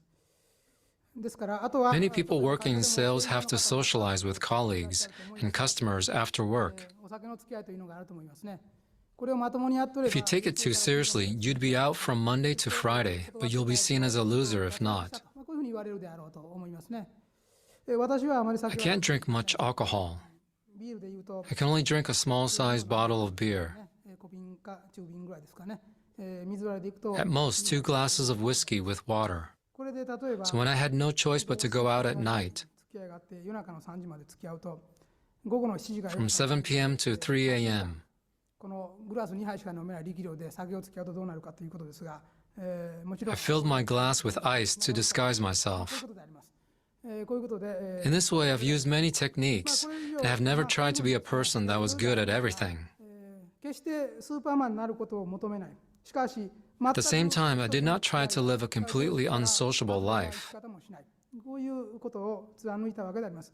ですからあとは Many people working in sales have to socialize with colleagues and customers after work. お酒の付き合いというのがあると思いますね。これをまともにやっとれ If you ば take it too seriously, you'd be out from Monday to Friday, but you'll be seen as a loser if not. こういうふうに言われるであろうと思いますね。私はあまり I 酒は can't drink much alcohol. ビールで言うと I can only drink a small-sized bottle of beer. 小瓶か中瓶ぐらいですかね。水割りでいくと At most, 2 glasses of whiskey with water. これで例えば So when I had no choice but to go out at night, 付き合いがあって夜中の3時まで付き合うと午後の7時から from 7 p.m. to 3 a.m., このグラス2杯しか飲めない力量で酒を付き合うとどうなるかということですが、もちろ I ん filled my glass with ice to disguise こういう myself. ことであります。こういうことで、 In this way, I've used many techniques and have never tried to be a person that was good at everything. 決してスーパーマンになることを求めない。しかし、 At the same time, I did not try to live a completely unsociable 生 life. き方もしない。こういうことを貫いたわけであります。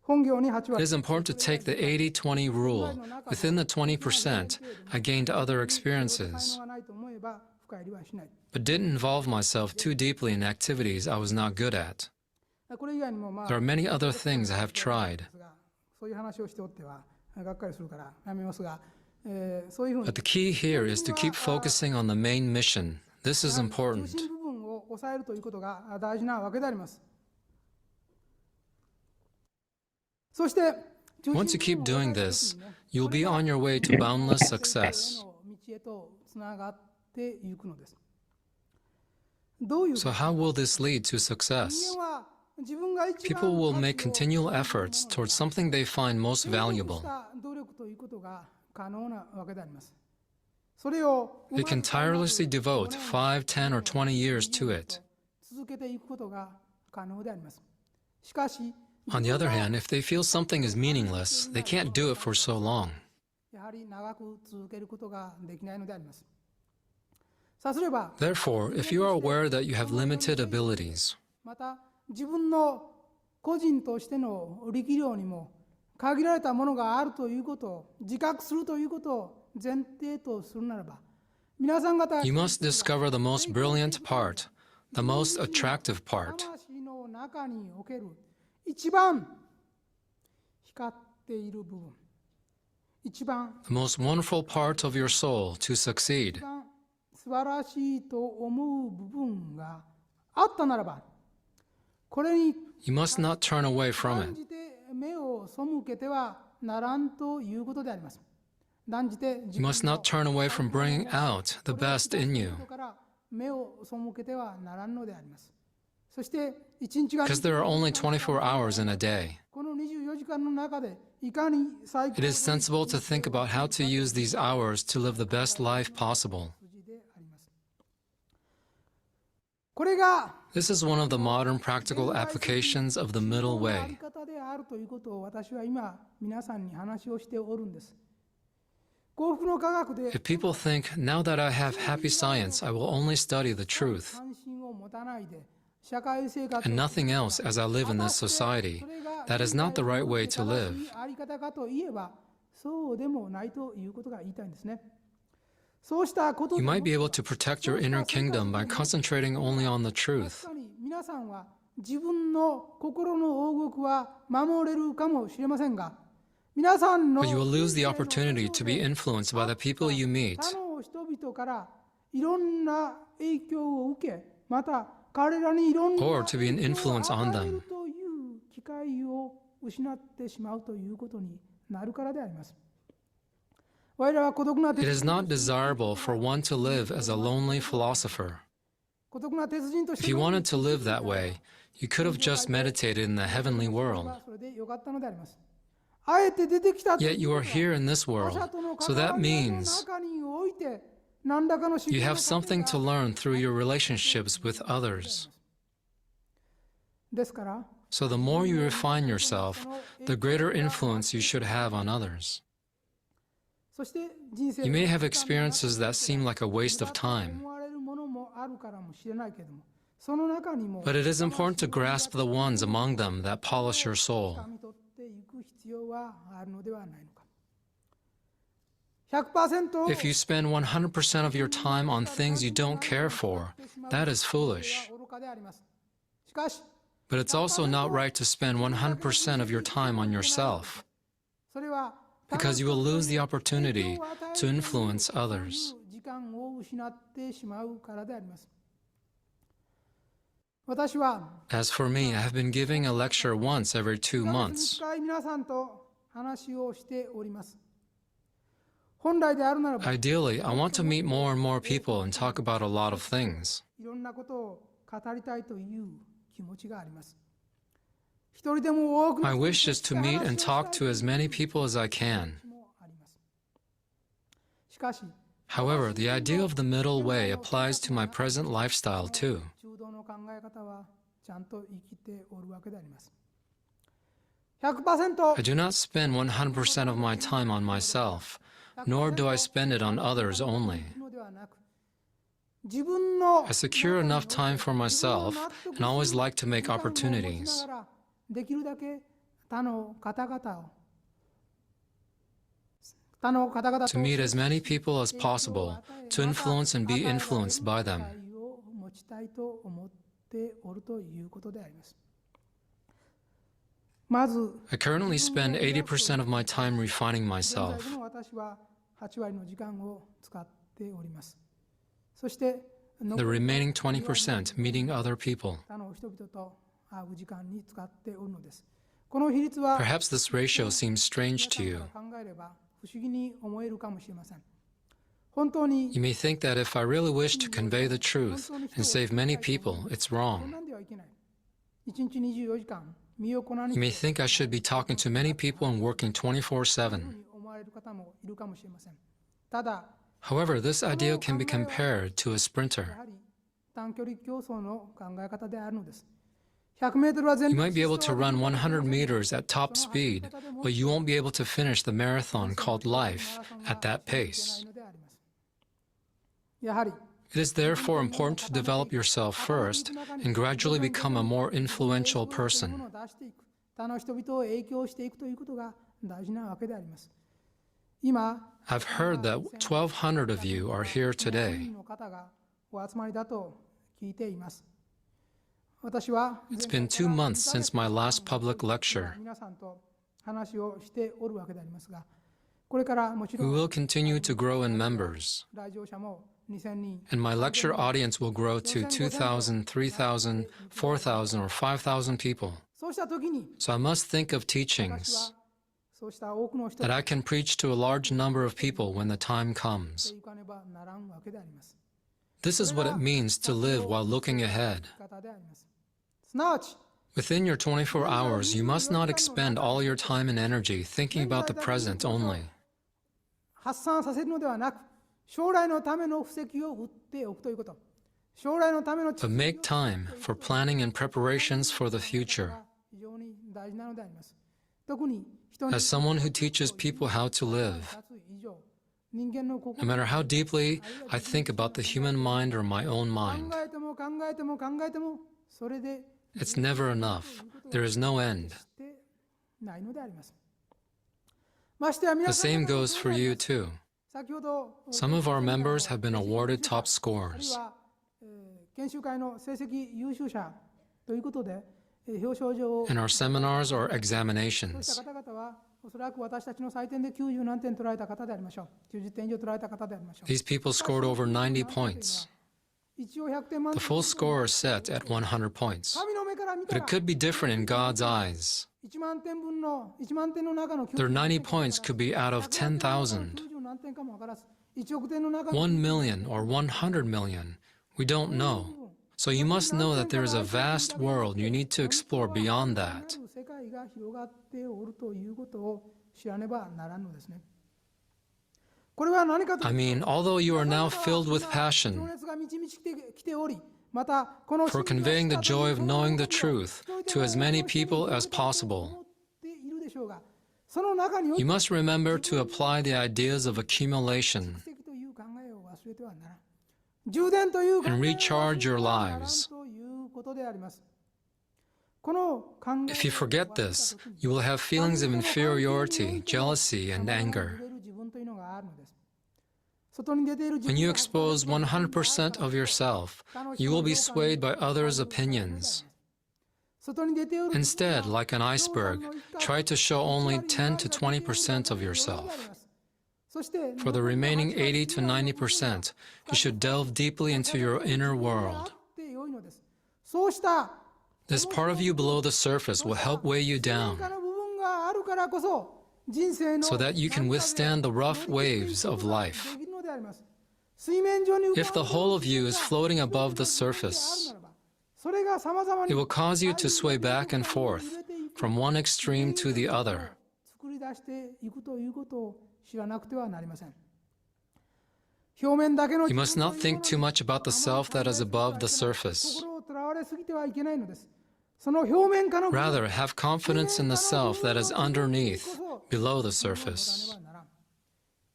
本業に8 It 割 is important to take the 80-20 rule. Within the 20%, I gained other 才 experiences, 能がないと思えば深入りはしない。 but didn't involve myself too deeply in activities I was not good at. これ以外にもまあ There are many other things I have tried, そういう話をしておってはがっかりするからやめますが、そういうふうに but the key here is to keep focusing on the main mission. This is 中 important. 心部分を抑えるということが大事なわけであります。そして Once you keep doing this, you'll be on your way to boundless success. 道へとつながっていくのです。どういう So how will this lead to 人 success? 間は自分が一番 People will make 価値を continual efforts towards something they find most 継続 valuable. した努力ということが可能なわけであります。それを They can tirelessly devote 5, 10, or 20 years to it. 続けていくことが可能であります。しかし、 On the other hand, if they feel something is meaningless, they can't do it for so long. やはり長く続けることができないのであります。さすれば、 Therefore, if you are aware that you have limited abilities, また自分の個人としての力量にも限られたものがあるということを自覚するということを前提とするならば、皆さん方 you must discover the most brilliant part, the most attractive part. 魂の中における一番光っている部分、一番 The most wonderful part of your soul to succeed. 一番素晴らしいと思う部分があったならば、これに You must not turn away from 感 it. じて目を背けてはならんということであります。断じて You must not turn away from bringing out the best in you, から目を背けてはならんのであります。そして一日が because there are only 24 hours in a day. この24時間の中でいかに最高 It is sensible to think about how to use these hours to live the best life possible. であります。これが This is one of the modern practical applications of the middle あり way. 方であるということを私は今皆さんに話をしておるんです。幸福の科学で If people think, now that I have happy science, I will only study the truth 関心を持たないで社会生活 and nothing else as I live in this society, that is not the right way to live. あり方かといえばそうでもないということが言いたいんですね。そうしたこと You might be able to protect your inner kingdom by concentrating only on the 確 truth. かに皆さんは自分の心の王国は守れるかもしれませんが、皆さんの But you will lose the opportunity to be influenced by the people you meet, 他の人々からいろんな影響を受け、また彼らにいろんな or to be an influence on 与え them. るという機会を失ってしまうということになるからであります。我らは孤独な It is not desirable for one to live as a lonely philosopher. 孤独な鉄人とし If て you wanted to live that way, you could have just meditated in the heavenly world. それでよかったのであります。あえて出てきたという Yet you are here in this 他 world, 者との so 関 that わりの means 中において何らかの you have something to learn through your relationships with others. ですから So the more you refine yourself, the greater influence you should have on others. そして人生 You may have experiences that seem like a waste of time, 思われるものもあるからもしれないけれども、その中にも but it is important to grasp the ones among them that polish your soul. 掴み取っていく必要はあるのではないのか。100% If you spend 100% of your time on things you don't care for, that is foolish. 愚かであります。しかし、 But it's also not right to spend 100% of your time on yourself, それは because you will lose the opportunity to influence others. 時間を失ってしまうからであります。私は As for me, I have been giving a lecture once every 2 months. 近い皆さんと話をしております。本来であるならば、 Ideally, I want to meet more and more people and talk about a lot of things. いろんなことを語りたいという気持ちがあります。一人でも多くの My 人 wish is to meet and talk to as many people as I can. もあります。しかし、 However, the idea of the middle way applies to my present lifestyle too. 中道の考え方はちゃんと生きておるわけであります。100% I do not spend 100% of my time on myself, nor do I spend it on others only. のではなく、自分の I secure enough time for myself and always like to make opportunities. できるだけ他の方々を他の方々 To meet as many people as possible, to influence and be influenced by them. を持ちたいと思っておるということであります。まず、 I currently spend 80% of my time refining 現在 myself. の私は8割の時間を使っております。そして、 The remaining 20% meeting other people. 他の人々と会う時間に使っておるのです。この比率は Perhaps this ratio seems strange to 皆 you. さんから考えれば不思議に思えるかもしれません。本当に You may think that if I really wish to convey the truth and save many people, it's こん wrong. なんではいけない。1日24時間身を粉に You may think I should be talking to many people and working 24/7. 思われる方もいるかもしれません。ただ、 However, this idea can be compared to a や sprinter. はり短距離競争の考え方であるのです。100メートルは全 You might be able to run 100 meters at top speed, but you won't be able to finish the marathon called life at that pace. やはり It is therefore important to develop yourself first and gradually become a more influential person. ものを出していく、他の人々を影響していくということが大事なわけであります。今、 I've heard that 1,200 of you are here 100 today. 人の方がお集まりだと聞いています。私は It's been 2 months since my last public lecture. 皆さんと話をしておるわけでありますが、これからもちろ We ん will continue to grow in members, 来場者も2000人、 and my lecture audience will grow to 2,000, 3,000, 4,000, or 5,000 people. そうした時に So I must think of 私 teachings はそうした多くの人 that と I can preach to a large number of people when the time して comes. いかねばならんわけであります。 This is what it means to live while looking ahead. 生き方であります。すなわち Within your 24 hours, you must not expend all your time and energy thinking about the present only. 発散させるのではなく、将来のための布石を打っておくということ。将来のための But make time for planning and preparations for the future. 非常に大事なのであります。特に人に As someone who teaches people how to live, 立つ以上、人間の no 心 matter how deeply I think about the human mind or my own 考 mind, えても考えても考えてもそれで it's never enough. There is no end. してないのであります。ましてや皆 The さん same goes for you too. 先ほど Some of our members have been awarded top あるい scores. は研修会の成績優秀者ということで表彰状を In our seminars or そうした examinations. 方々はおそらく私たちの採点で90何点取られた方でありましょう。90点以上取られた方でありましょう。 These people scored over 90 points. 一応100点満 The 点 full score is set at 100 points. 神の目から見 But た it ら could be different in God's eyes. 1万点分の1万点の中の Their 90 points could be out of 10,000, 90何点かもわからず1億点の中の 1 million, or 100 million. We don't know. So you must know that there is a vast world you need to explore beyond that. 世界が広がっておるということを知らねばならんのですね。これは何かと I mean, although you are now filled with 情 passion 熱が満ち満ちてきており、またこの for conveying the joy of knowing the truth to as many people as possible, いるでしょうが、その中におい you て must remember to apply the ideas of accumulation 蓄積という考えを忘れてはならん。充電という考えを and 忘れ recharge て your はならん lives. ということであります。この考え If you forget this, you will have feelings of inferiority, jealousy, and anger. 自分というのがあるのです。外に出ている自 When 分 you が expose 100% of yourself, you will be swayed by others' opinions. 外に出ている Instead, like an iceberg, try to show only 10 to 20% of yourself. そして For the remaining 80 to 90%, you should delve deeply into your inner world. って良いのです。そうした This part of you below the surface will help weigh you 変 down 化の部分があるからこそ人生の so that you can withstand the rough waves of life. できるのであります。水面上に浮かんでい If the whole of you is floating above the surface, それが様々に it will cause you to sway back and forth from one extreme to the other. 作り出していくということを知らなくてはなりません。表面だけの You must not think too much about the self that is above the surface. 心をとらわれすぎてはいけないのです。その表面下の Rather, have confidence in the self that is underneath, below the surface.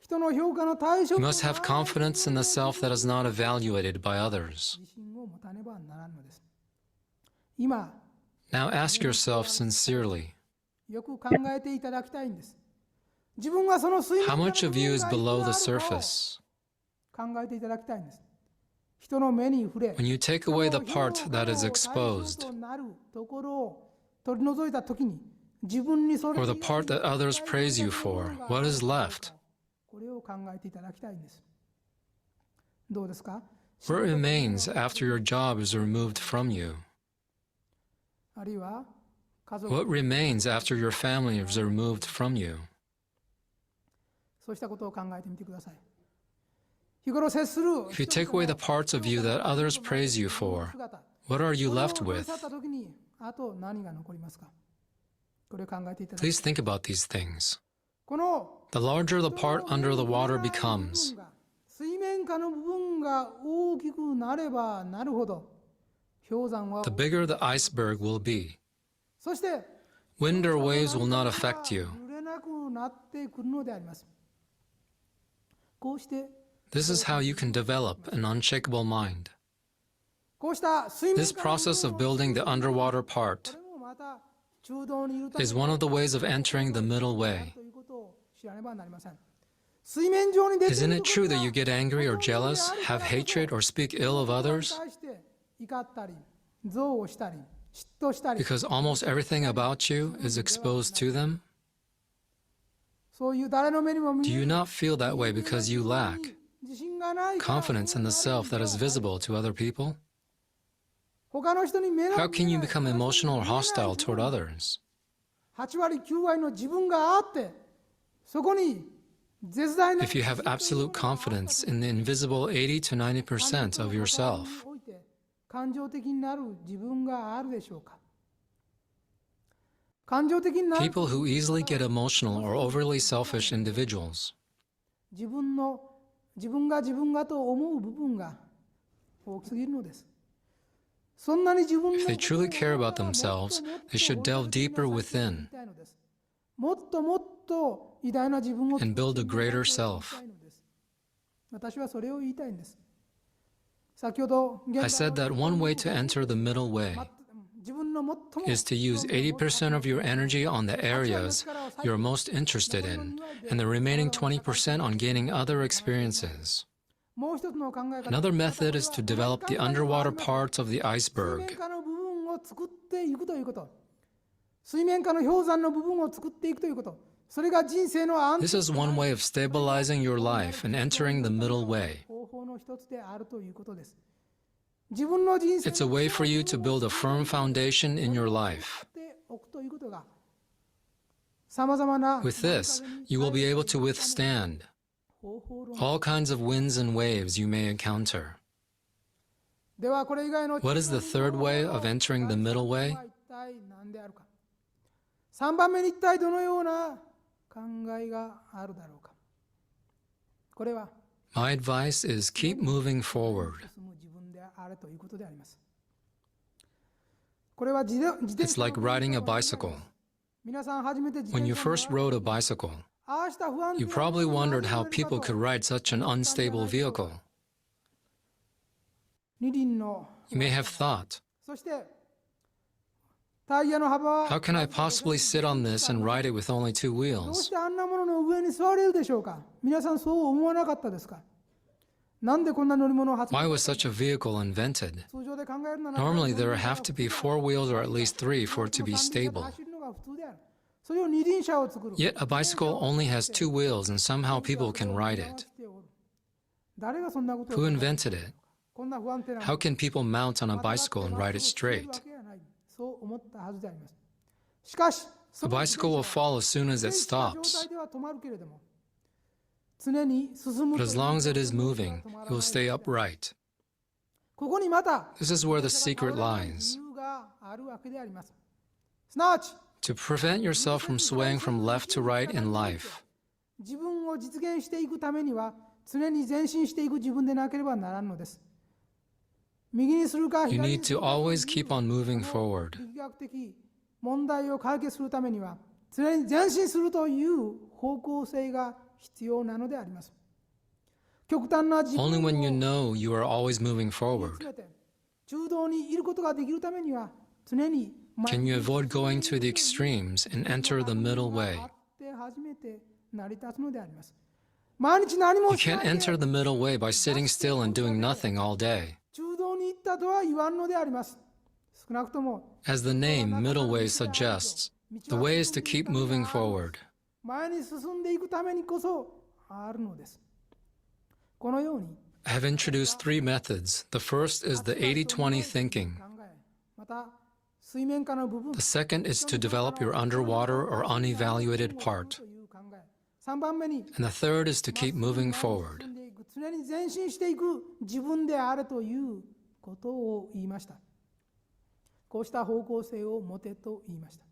人の評価の対象 You must have confidence in the self that is not evaluated by others. 自信を持たねばならんのです。今 Now ask yourself sincerely, よく考えていただきたいんです。自分がその水面 how 下の much 部 of you 分 is が below the いくらあるかを surface? 考えていただきたいんです。人の目に触れ When you take away the part that is その exposed, 対象となるところを取り除いたときに自分にそれ or the part that others praise you for, what is left? これを考えていただきたいんです。どうですか？ What remains after your job is removed from you? あるいは家族 What remains after your family is removed from you? そうしたことを考えてみてください。日頃接する If you take away the parts of you that others praise you for, 姿 what are you これを left 取り with? 去ったときにあと何が残りますか？これを考えていただき Please think about these things. この The larger the part under the water becomes, 水面下の部分が大きくなればなるほど氷山は the bigger the iceberg will be. そして Wind or waves will not affect you. 揺れなくなってくるのであります。こうして This is how you can develop an unshakable mind. こうした水面 This 下の部 process 分 of を building the underwater こ part れもまた中道にいるため is one of the ways of entering the middle way. ということを知らねばなりません。水面上に出てい Isn't る it とこ true ろ that が you get angry or jealous, have hatred, or speak ill of 人 others? に対して怒ったり憎悪したり嫉妬したり Because almost everything about you is exposed to them? そういう誰の目にも見 Do え you る not feel that way because you lack 自信がないから confidence in the self that is visible to other people? 他の人に目の How can you 見えない become emotional or 見えない hostile toward others? 8割9割の自分があってそこに絶大な If you have absolute confidence in the invisible 80 to 90% of yourself, 感情的になる自分があるでしょうか。感情的になる people who easily get emotional or overly selfish individuals, 自分が自分がと思う部分が大きすぎるのです。そんなに自分の if they truly care about themselves, they should delve deeper within もっともっと偉大な自分を and build a greater self. 私はそれを言いたいんです。先ほど I said that one way to enter the middle way 自分の最も is to use 80% of your energy on the areas you're most interested in, and the remaining 20% on gaining other experiences. もう一つの考え方 Another method is to develop the underwater parts of the 水面 iceberg. 下の部分を作っていくということ。水面下の氷山の部分を作っていくということ。それが人生の安 This is one way of stabilizing your life and entering the middle way. 方法の一つであるということです。自分の人生 It's a way for you to build a firm foundation in your life. ておくということが様々な With this, you will be able to withstand 方法論 all kinds of winds and waves you may encounter. ではこれ以外の What is the third way of entering the middle way? 一体何であるか。3番目に一体どのような考えがあるだろうか。これは My advice is keep moving forward. 進む自分であれということであります。これは自転 It's like riding a bicycle. 皆さん初めて自 When 転 you 車 first rode a bicycle, ああした不安定 you な probably ものが wondered how 乗れるか people と could ride such an unstable vehicle. 二輪の You may have thought, そしてタイヤの幅は how can I possibly sit on this and ride it with only two どう wheels? してあんなものの上に座れるでしょうか。皆さんそう思わなかったですか。なんでこんな乗り物を発明 Why was such a vehicle invented? 通常で考えるなら Normally, there have to be four wheels or at least three for it to be stable. 走るのが普通である。それを二輪車を作る。 Yet a bicycle only has two wheels and somehow people can ride it. 誰がそんなことを Who invented it? こんな不安定な How can people mount on a bicycle and ride it straight? そう思ったはずであります。しかし、 A bicycle will fall as soon as it 停止した状 stops. 態では止まるけれども、常に進む But と as いう long as it is moving, it will stay upright. ここにまた This is where the secret 理 lies. 由があるわけであります。すなわち、 To prevent yourself from swaying from left to right in life, 自分を実現していくためには常に前進していく自分でなければならんのです。右にするか you 左に need する to か always keep on moving forward. 力学的問題を解決するためには常に前進するという方向性が必要なのであります。極端な自分 Only を when you know you are always moving forward 詰めて中道にいることができるためには常に can you avoid going to the extremes and enter the middle way. あって初めて成り立つのであります。毎日何も You しな can't い enter で the middle way by sitting still and doing nothing all day. 中道に行ったとは言わんのであります。少なくとも As the name middle way suggests, the way is to keep moving forward. 前に進んでいくためにこそあるのです。このように I have introduced three methods. The first is the 80-20 thinking. 考え、また水面下の部分 The second is to develop your underwater or unevaluated part. という考え。3番目に And the third is to keep moving forward. 進んでいく常に前進していく自分であれということを言いました。こうした方向性を持てと言いました。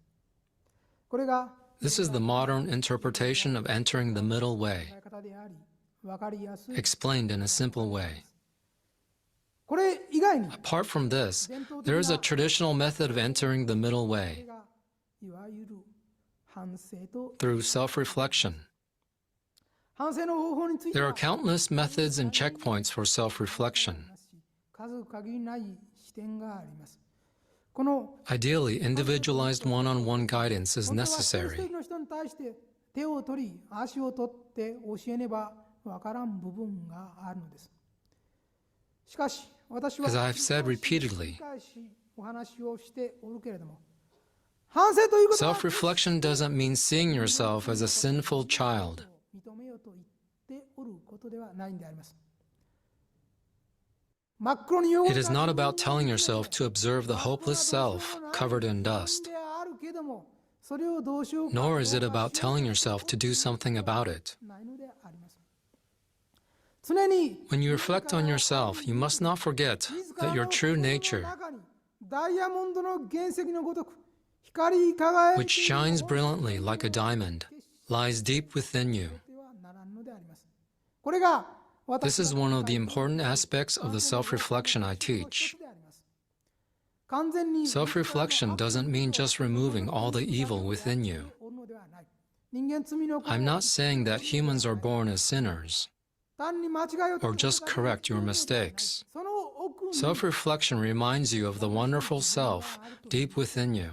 これが This is the modern interpretation of entering the middle 考 way, え方であり、分かりやすい。 explained in a simple way. これ以外に Apart from this, there is a traditional method of entering the middle これ way がいわゆる反省と through self-reflection. 反省の方法について There は are countless methods and checkpoints for self-reflection. 数限りない視点があります。この Ideally, individualized one-on-one guidance is 本当は一人 necessary. 一人の人に対して手を取り足を取って教えねばわからん部分があるのです。しかし私は As I have said 繰 repeatedly, り返しお話をしておるけれども、反省ということは self-reflection doesn't mean seeing yourself as a sinful child. 認めようと言っておることではないんであります。真っ黒に汚れた It is not about 自分を telling yourself to observe the hopeless self covered in dust, であるけどもそれをどうしようか nor is it どうか about しようか telling yourself to do something about it. ないのであります。常に When you reflect on yourself, you must not forget 自ら that の your true 心の nature, 中にダイヤモンドの原石のごとく光り輝いて which いる shines brilliantly like a diamond, lies deep within you. ではならんのであります。これが This is one of the important aspects of the self-reflection I teach. Self-reflection doesn't mean just removing all the evil within you. I'm not saying that humans are born as sinners or just correct your mistakes. Self-reflection reminds you of the wonderful self deep within you.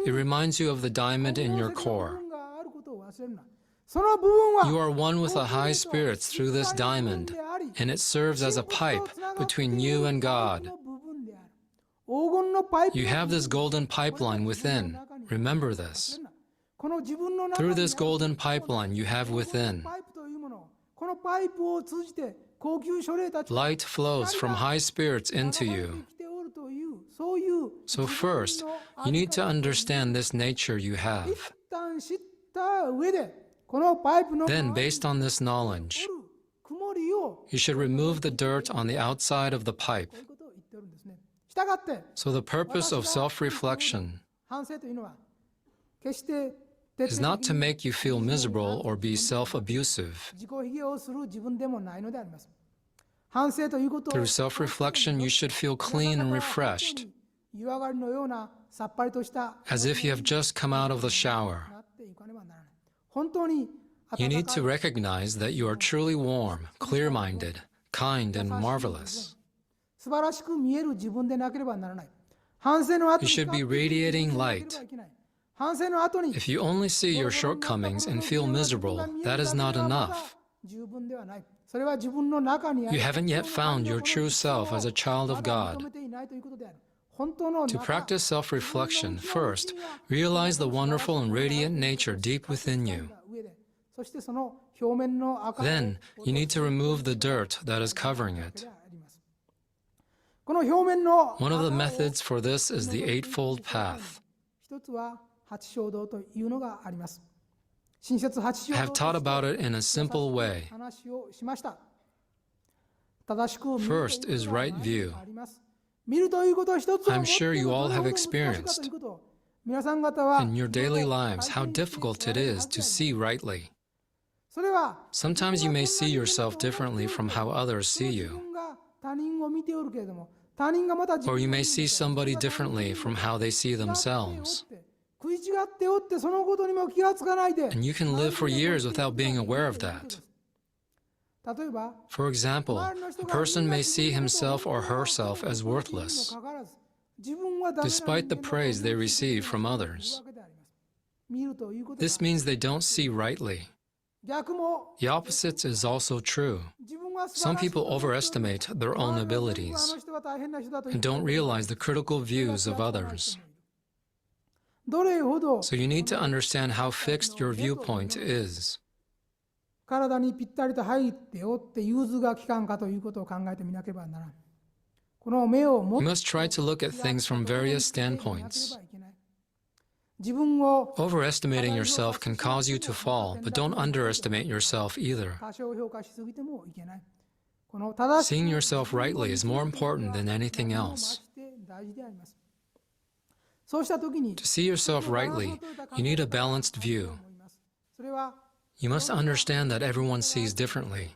It reminds you of the diamond in your core. You are one with the high spirits through this diamond, and it serves as a pipe between you and God. You have this golden pipeline within. Remember this. Through this golden pipeline you have within, light flows from high spirits into you. So first, you need to understand this nature you have. Then, based on this knowledge, you should remove the dirt on the outside of the pipe. So the purpose of self-reflection is not to make you feel miserable or be self-abusive. Through self-reflection, you should feel clean and refreshed, as if you have just come out of the shower. You need to recognize that you are truly warm, clear-minded, kind, and marvelous. You should be radiating light. If you only see your shortcomings and feel miserable, that is not enough. You haven't yet found your true self as a child of God. To practice self-reflection, first, realize the wonderful and radiant nature deep within you. Then, you need to remove the dirt that is covering it. One of the methods for this is the Eightfold Path. I have taught about it in a simple way. First is right view. I'm sure you all have experienced in your daily lives how difficult it is to see rightly. Sometimes you may see yourself differently from how others see you. Or you may see somebody differently from how they see themselves. And you can live for years without being aware of that. For example, a person may see himself or herself as worthless, despite the praise they receive from others. This means they don't see rightly. The opposite is also true. Some people overestimate their own abilities and don't realize the critical views of others. So you need to understand how fixed your viewpoint is. You must try to look at things from various standpoints. Overestimating yourself can cause you to fall, but don't underestimate yourself either. Seeing yourself rightly is more important than anything else. To see yourself rightly, you need a balanced view. You must understand that everyone sees differently.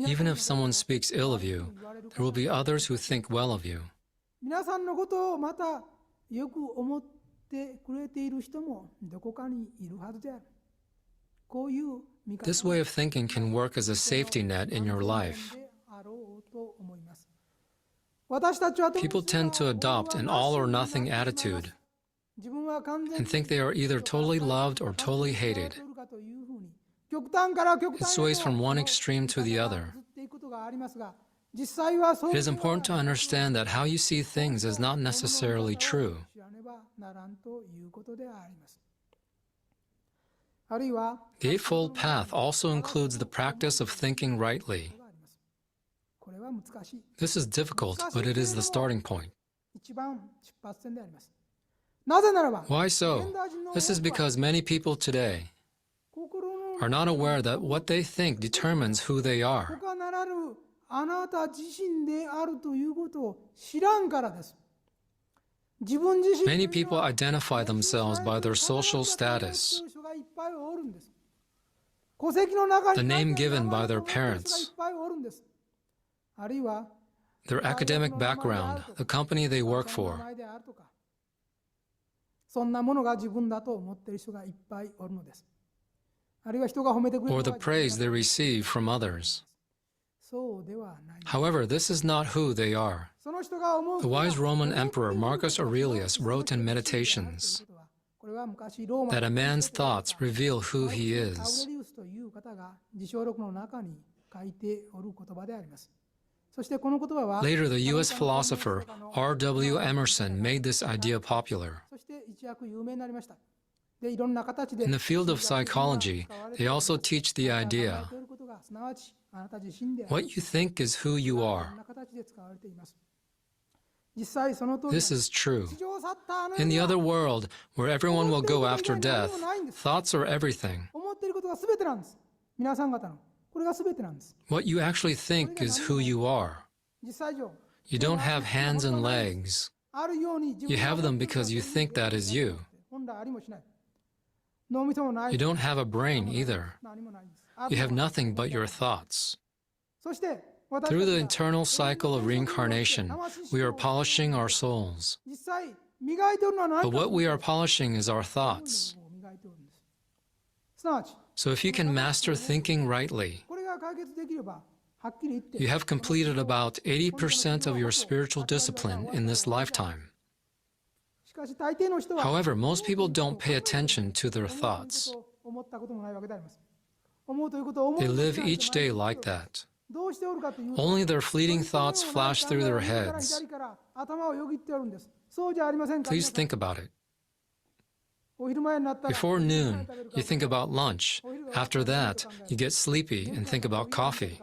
Even if someone speaks ill of you, there will be others who think well of you. This way of thinking can work as a safety net in your life. People tend to adopt an all-or-nothing attitude and think they are either totally loved or totally hated. It sways from one extreme to the other. It is important to understand that how you see things is not necessarily true. あるいは The Eightfold Path also includes the practice of thinking rightly. これは難しい。 This is difficult, but it is the starting point. 一番出発点であります。なぜならば、 Why so? This is because many people today 心の are not aware that what they think determines who they are. 他ならぬあなた自身であるということを知らんからです。自分自身 Many people identify themselves by their social status, がいっぱいおるんです。戸籍の中に the name 書いてある given 名前 by their と思ってる人がいっ parents, ぱいおるんです。あるいは their academic background, the company they work 名 for. 前であるとか、そんなものが自分だと思っている人がいっぱいおるのです。あるいは人が褒めてくれる or の the が praise they receive from others. そうではない。 However, this is not who they are. その人が思う The ことは wise Roman emperor Marcus Aurelius wrote in Meditations これは昔ローマ that a man's thoughts reveal who he アウ is. レリウスという方が自称録の中に書いておる言葉であります。そしてこの言葉は Later, the U.S. philosopher R.W. Emerson made this idea popular. そして一躍有名になりました。で、いろんな形で In the field of psychology, they also teach the idea 考えていることがすなわちあなた自身である what you think is who you こ are. んな形で使われています。実際その通り This is true. 地上を去ったあの In the 世に other は world, where everyone will go after death, thoughts are everything. 思っていることが全てなんです。皆さん方のこれが全てなんです。 What you actually think is who you are. 実際上 You don't have hands and legs. あるように自分 You が have them because you think that is you. 本来ありもしない。脳みそもない。 You don't have a brain either. 何もないんです。 You have nothing but your thoughts. そして私 Through た the ちが eternal cycle of reincarnation, we are polishing our souls. 実際磨いておるのは何 But か what we are polishing is our thoughts. 磨いておるんです。すなわち So if you can master thinking rightly, これが解決できればはっきり言って you have completed about 80% of your spiritual discipline in this lifetime. しかし大抵の人は However, most people don't pay attention to their thoughts. 思ったこともないわけであります。思うということを思う They live each day like that. どうしておるかというと Only their fleeting thoughts flash through their 右から heads. 左から頭をよぎっておるんです。そうじゃありませんか。 Please think about it. お昼前になったら Before noon, you think about lunch. After that, you get sleepy and think about coffee.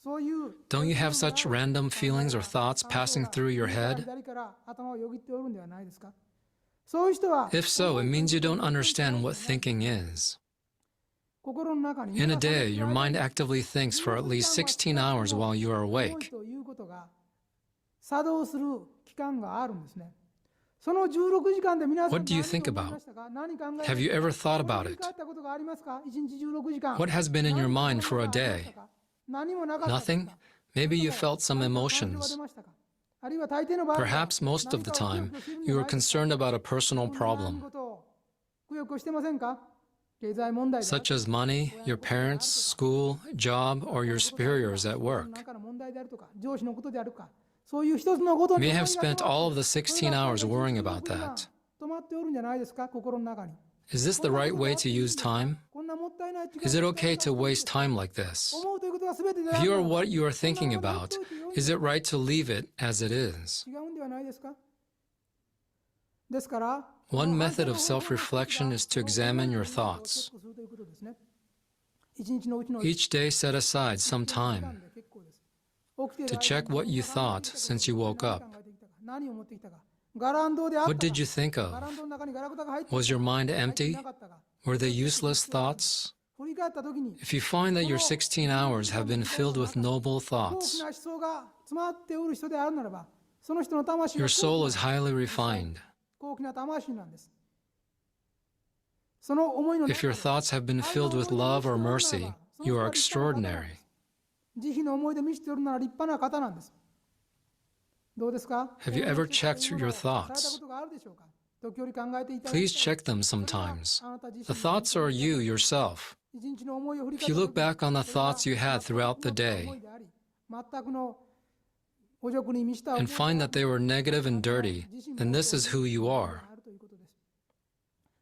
そういう Don't you have such random feelings or thoughts passing through your head? 左から頭をよぎっておるんではないですか。そういう人は If so, it means you don't understand what thinking is. 心の中に In a day, your mind actively thinks for at least 16 hours while you are 思い awake. ということが作動する期間があるんですね。その16時間で皆さん What do you 何を think 思い about? ましたか。何考えました Have you ever thought about 振り it? 返ったことがありますか。1日16時間 What has been in your mind for a day? 何もなかったですか。 Nothing? Maybe you felt some 感情が emotions. 出ましたか。あるいは大抵の場合 Perhaps most of the time, you were concerned about a personal 何 problem, 事をくよくよしてませんか。経済問題である such as money, your parents, school, job, or your superiors at 世の work. 中の問題であるとか上司のことであるか、そういう一つのこと You に may have spent all of the 16 hours worrying about that. 止まっておるんじゃないですか。心の中に Is this the right way to use time? こんなもったいない時間 Is it okay to waste time like this? 思うということが全てであ If る you are のは what you are thinking about, is it right to leave it as it is? 違うんではないですか。ですから One method of self-reflection is to examine your thoughts. チェックするということですね。一日のうちの Each day set aside some 時間 time で結構です。起きてい to る間 check に what you thought since you woke up. 何を持ってきたか。ガランドであった What か did you think ガラ of? ンドの中にガラクタが入ってい Was your mind 入って empty? なかったか。 Were they useless thoughts? 振り返った時に If you find that your 16 hours have been filled with noble 高 thoughts, 貴な思想が詰まっておる人であるならば、その人の魂 your は soul is highly refined. 高貴な魂なんです。その思いの If your thoughts have been filled with love or mercy, you are extraordinary. 慈悲の思いで満ちておるなら立派な方なんです。どうですか。 Have you ever checked your された thoughts? ことがあるでしょうか。時折考えていただき Please check them sometimes. The thoughts are you yourself. 一日の思いを振り If you 返 look back on the thoughts you had throughout the day 全くの汚辱に満ちた and find that they were negative and dirty, then this is who you are. あるということです。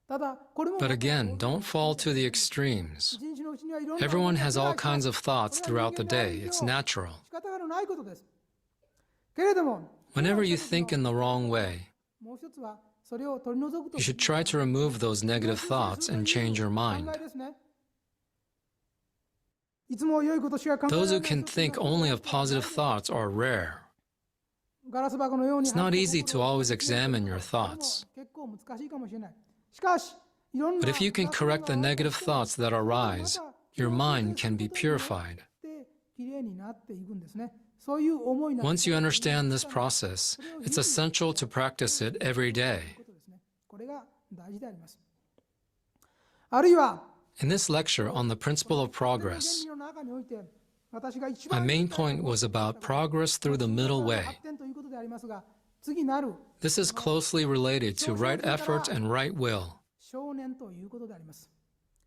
ただこれも But again, don't fall to the extremes. 一日のうちにはいろんな Everyone has all kinds of thoughts throughout the day. It's natural. 仕方がないことです。けれども Whenever you think in the wrong way, もう一つはそれを取り除くと You should try to remove those negative thoughts and change your 考 mind. えですね。いつも良いことしか考えられ Those な who い can think only of positive thoughts are rare. ガラス箱のように It's not easy to always examine your thoughts. 結構難しいかもしれない。しかし、いろんな But if you can correct the negative thoughts that arise, your mind can be purified. きれいになっていくんですね。そういう思いになって Once you understand this process, it's essential to practice it every day. これが大事であります。あるいは、 In this lecture on the principle of 原 progress, 理の中において、私が一 my 番 main point was about progress through the middle way. 発展ということでありますが、次なる This is closely related to right effort and right will. 少年ということであります。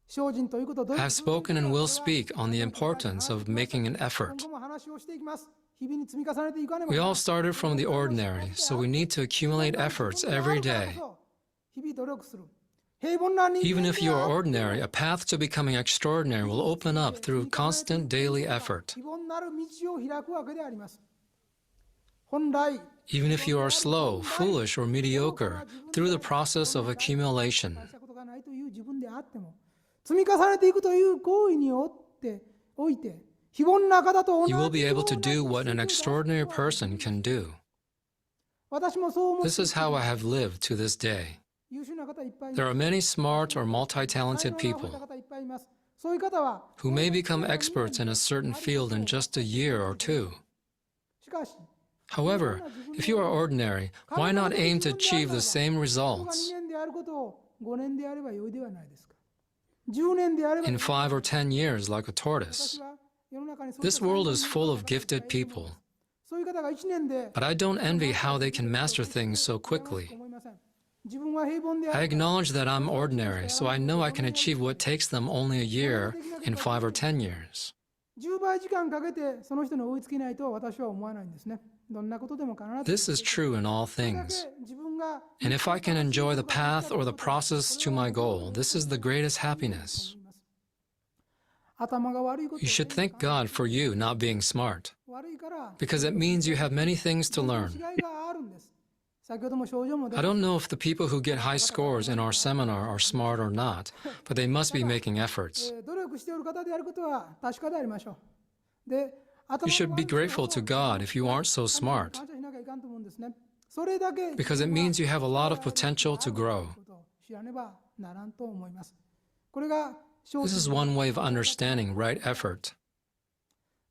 精進ということはどういう I have spoken and will speak on the importance of making an 今 effort. 後も話をしていきます。日々に積み重ねていかねば We all started from the ordinary, so we need to accumulate efforts every day. 日々努力する。平凡な人 Even 間 if で you are ある ordinary, a path to becoming extraordinary will open up through constant daily effort. 非凡なる道を開くわけであります。本来、 Even if you are slow, foolish, or mediocre, through the process of accumulation, 大したことがないという自分であっても、積み重ねていくという行為において、非凡な方と同じ you よ will う be な able to do what an 実 extraordinary 績を出す person can do. 私もそう思って This is how I have lived to this day. 優秀な方いっぱいい There ま are す。 many smart or multi-talented 才能が people 溢れた方いっぱいいます。そういう方は、 who may become experts in a certain field in just a year or two. しかし、 However, if you are ordinary, why not aim to achieve the same 人が results 2年であることを5年であれば良いではないですか。10年であれば in 5 or 10 years like a 私 tortoise? は世の中にそうい This った world is 才能 full の of 方がいっぱい gifted いると思い people, ます。そういう方が1年で but I don't envy how they can master things so quickly. 思いません。自分は平凡であ I る。 acknowledge that I'm ordinary, so I know I can achieve what takes them only a year in 5 or 10 years. 10倍時間かけてその人に追いつけないと私は思わないんですね。どんなことでも必ず This is true in all それだけ things. 自分が And if I can enjoy the path or the process to my goal, this is the greatest happiness. 頭が悪いこと You should thank God for you not being smart, 悪いから because it means you have many things to 違 learn. いがあるんです。先ほども症状も出 I don't know if the people who get high scores in our seminar are smart or not, but they must be making efforts. 努力している方であることは確かでありましょう。で、頭 You が should be 悪い人 grateful to God if you aren't so smart, 感謝しなきゃいかんと思うんですね。それだけ because it means you have a lot of potential to grow. ことを知らねばならんと思います。これが精 This is 進。 one way of understanding right effort.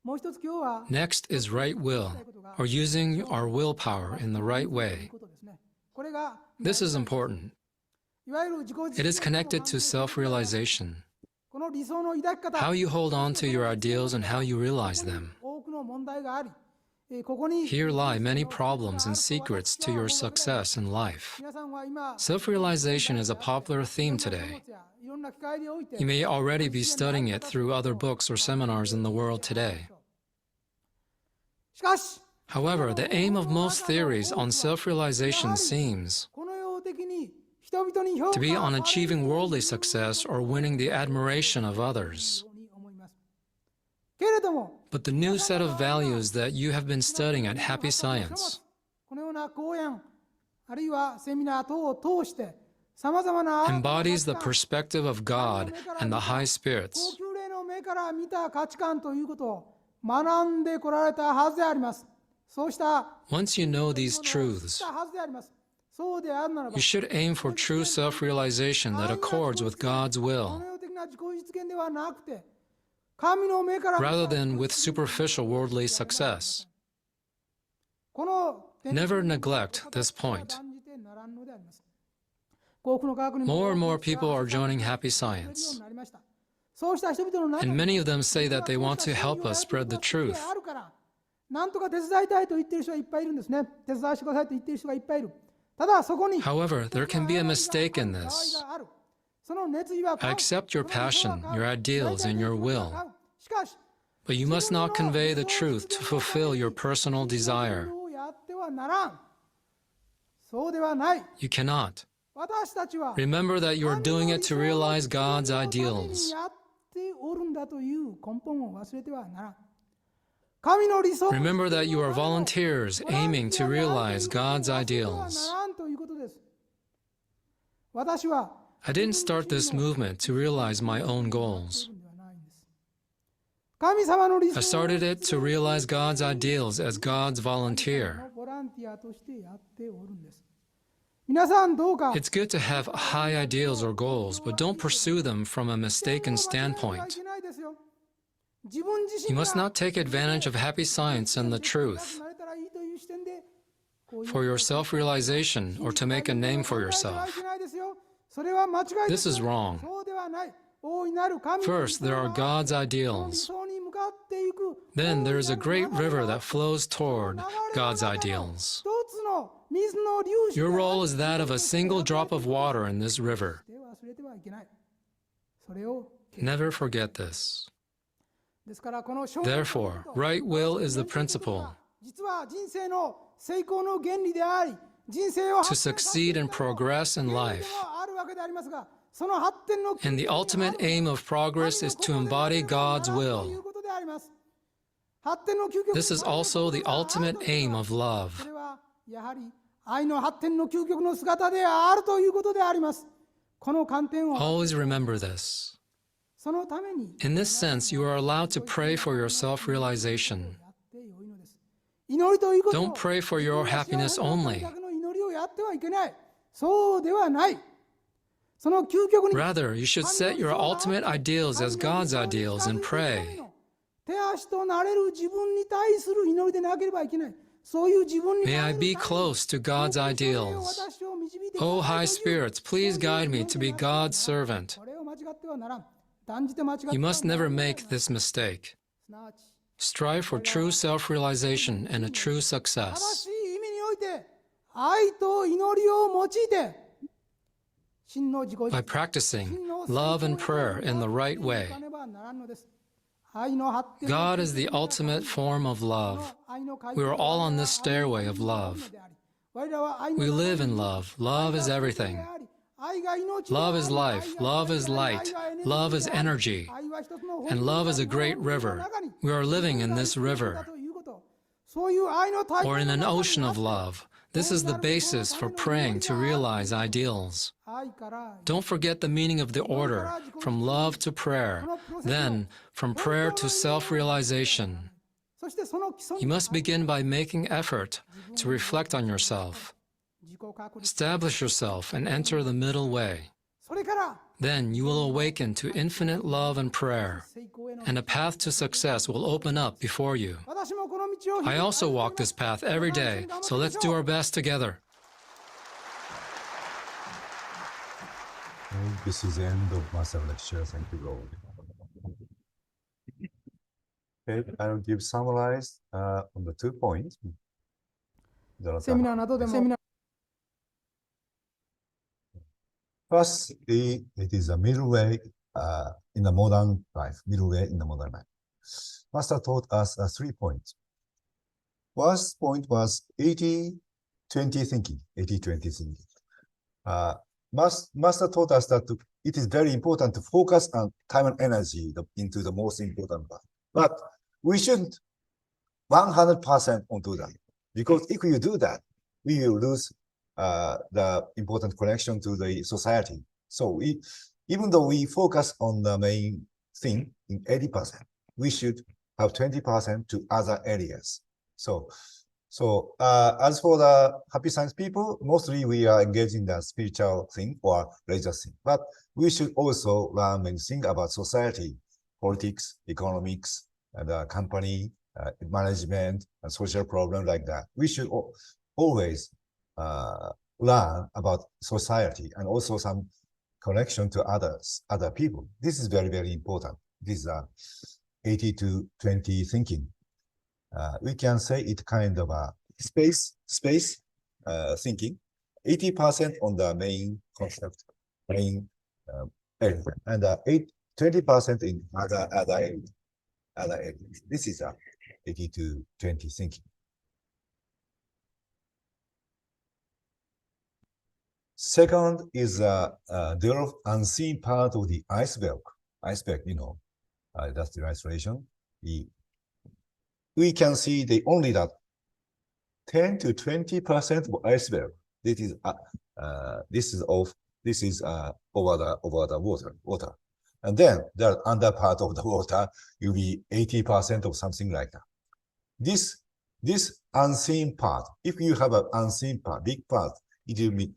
もう一つ今日は Next is right will, or using our willpower in the right way. これが This is important. いわゆる自己実 It is connected to self-realization, この理想の抱き方 how you hold on to your ideals and how you realize them. 多くの問題があり、ここに Here lie many problems and secrets to your success in life. 皆さんは今 Self-realization is a popular theme today. いろんな機会において You may already be studying it through other books or seminars in the world today. しかし However, the aim of most theories on self-realization seems この世的に人々に評価 to be on achieving worldly success or winning the admiration of others. ように思います。けれども But the new set of values that you have been studying at Happy Science このような講演あるいはセミナー等を通してさまざまな embodies the perspective of God and the high 高 spirits. 級霊の目から見た価値観ということを学んでこられたはずであります。そうした Once you know these 知っ truths, たはずであります。そうであるならば you should aim for true self-realization that accords with God's こ will, の世的な自己実現ではなくて神の目から見た rather than with superficial worldly success. この点 Never neglect this point. 断じてならんのであります。幸福の科学にも More and more people are joining Happy Science, なりました。そうした人々の中 and に many of them say that they want to help us spread the truth. あるからなんとか手伝いたいと言っている人がいっぱいいるんですね。手伝わせてくださいと言っている人がいっぱいいる。ただそこに However, there can be a mistake in this. ある。その熱意は I accept your passion, your ideals, and your will, しかし but you must not convey the truth to fulfill your personal desire. をやってはならん。そうではない。 You cannot. 私たちは Remember that you are doing it to realize God's 神の理想のために ideals. やっておるんだという根本を忘れてはならん。神の理想 Remember that you are volunteers aiming to realize God's ideals. ならんということです。私は I didn't start this movement to realize my own goals. 神様の理想 I started it to realize God's ideals as God's volunteer. ボランティアとしてやっておるんです。皆さんどうか It's good to have high ideals or goals, but don't pursue them from a mistaken standpoint. いけないですよ。自分自 You 身 must が not take advantage of happy science and the truth なれたらいいという視点でこういう for your self-realization or to make a name for 考えてはい yourself. けないですよ。それは間違いです This is wrong. そうではない。大いなる神の First, there are 理想が God's その理 ideals. 想に向かっていく Then there is a 大い great なる流れ river が that flows toward 流れの God's 中の ideals. 一つの水の粒子 Your である role is that of a single drop of water in this river. 忘れてはいけない。それを Never forget this. ですからこの Therefore, right will is the principle 実は人生の成功の原理であり、人生を to succeed and progress in 原理 life. ではあるわけでありますが、その発展の And the ultimate aim of progress is to embody God's という will. ことであります。発展の究極 This is also the ultimate aim of そ love. れはやはり愛の発展の究極の姿であるということであります。この観点を Always remember this. そのために In this sense, you are allowed to pray for your self-realization. やってよいのです。祈りということを Don't pray for your happiness only. だけの祈りをやってはいけない。そうではない。その究極に Rather, you should set your ultimate ideals as God's ideals and pray. 手足となれる自分に対する祈りでなければいけない。そういう自分に May I be close to God's ideals. Oh, high spirits, please guide me to be God's servant. これを間違ってはならん。断じて間違っては You ならん must never make this mistake. すなわち Strive for true self-realization and a true 正 success. しい意味において愛と祈りを用いて真の自己 By practicing love and prayer in the right way. かねばならんのです。愛の発展 God is the ultimate form of love. 愛の回 We are all on this stairway of love. 我らは愛の We live in love. Love is everything. 愛が命 Love is life. Love is light. Love is energy. And love is a great river. We are living in this river, そういう愛の体 or in an ocean of love. This is the basis for praying to realize ideals. 愛から Don't forget the meaning of the order from love to prayer, then from prayer to self-realization. そしてその基礎 You に must begin by making effort to reflect on yourself. 自己確認 Establish yourself and enter the middle way. それから Then you will awaken to infinite love and prayer, 成功への and a path to success will open up before you. 私もこの道を I also walk this path every day, so let's do our best together. This is the end of master lecture. Thank you, Lord. Okay, I will give summarize on the 2 points. セミナーなどでも First, it is a middle way in the modern life. Middle way in the modern life. Master taught us 3 points. First point was 80-20 thinking. 80-20 thinking. Master taught us that it is very important to focus on time and energy into the most important part. But we shouldn't 100% onto that. Because if you do that, we will lose the important connection to the society. So even though we focus on the main thing in 80%, we should have 20% to other areas. So as for the happy science people, mostly we are engaged in the spiritual thing or religious thing. But we should also learn and think about society, politics, economics, and company, management, and social problem like that. We should always learn about society and also some connection to other people. This is very, very important. This is 80-20 thinking. We can say it kind of a space thinking. 80% on the main concept, main area, and 20% in other areas. This is 80-20 thinking. Second is the unseen part of the iceberg. Iceberg, that's the illustration. We can see only that 10 to 20% of iceberg. This This is over the water. And then the under part of the water will be 80% of something like that. This unseen part, if you have an unseen part, big part, it will be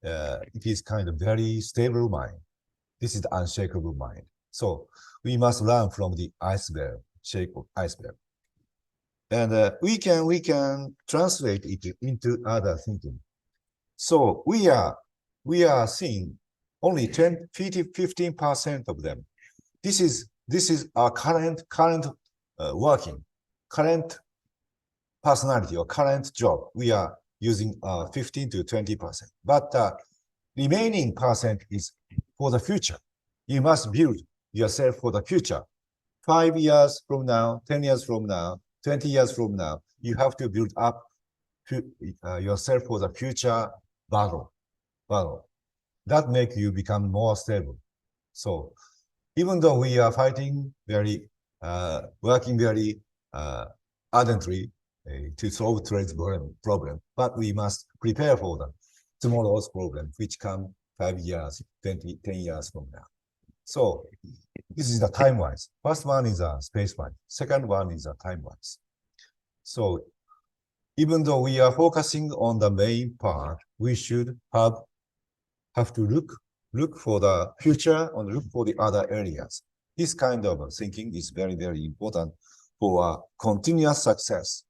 it is kind of very stable mind. This is the unshakable mind. So we must learn from the iceberg, shape of iceberg. And we can translate it into other thinking. So we are seeing only 15% of them. This is our current working, current personality or current job. We are using 15 to 20%. But remaining percent is for the future. You must build yourself for the future. 5 years from now, 10 years from now, 20 years from now, you have to build up yourself for the future battle. That makes you become more stable. So even though we are fighting working very ardently to solve today's problem, but we must prepare for tomorrow's problem, which come 5 years, 10 years from now. So this is the time-wise. First one is a space-wise. Second one is a time-wise. So even though we are focusing on the main part, we should have to look for the future and look for the other areas. This kind of thinking is very, very important for continuous success.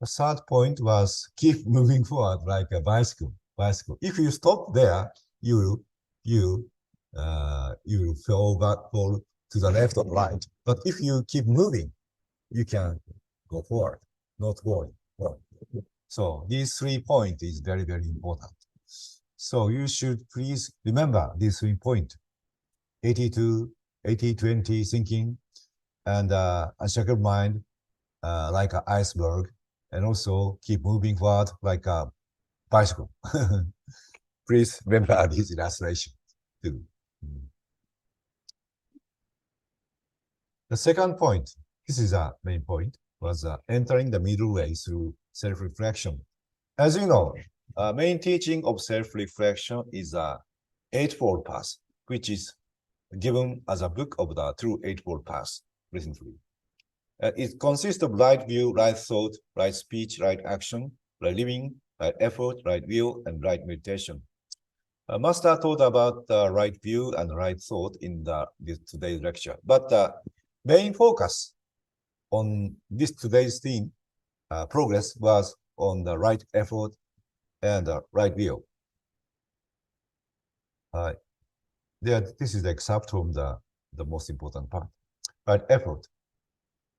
The third point was keep moving forward like a bicycle. If you stop there, you will fall to the left or right. But if you keep moving, you can go forward, not going forward. So these 3 points is very, very important. So you should please remember these 3 points: 80-20 thinking, and unshackled mind like an iceberg, and also keep moving forward like a bicycle. Please remember this illustration too. The second point, this is a main point, was entering the middle way through self-reflection. As you know, main teaching of self-reflection is a Eightfold Path, which is given as a book of the True Eightfold Path recently. It consists of right view, right thought, right speech, right action, right living, right effort, right will, and right meditation. Master taught about the right view and right thought in today's lecture, but the main focus on this today's theme, progress, was on the right effort and the right will. This is the excerpt from the most important part. Right effort.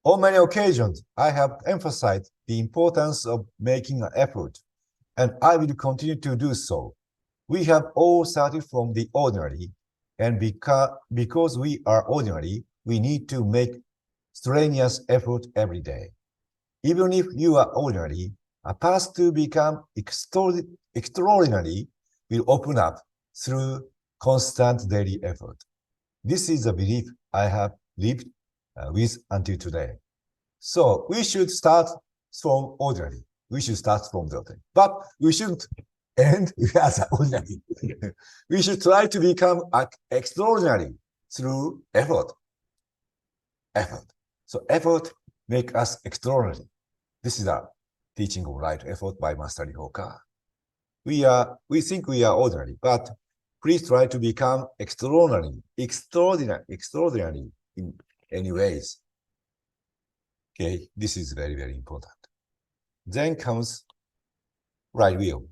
On many occasions, I have emphasized the importance of making an effort, and I will continue to do so. We have all started from the ordinary, and because we are ordinary, we need to make strenuous effort every day. Even if you are ordinary, a path to become extraordinary will open up through constant daily effort. This is a belief I have lived with until today. So we should start from ordinary. We should start from the ordinary. But we shouldn't end as ordinary. We should try to become extraordinary through effort. So effort makes us extraordinary. This is a teaching of right effort by Master Okawa. We think we are ordinary, but please try to become extraordinary in any ways. Okay, this is very, very important. Then comes right will.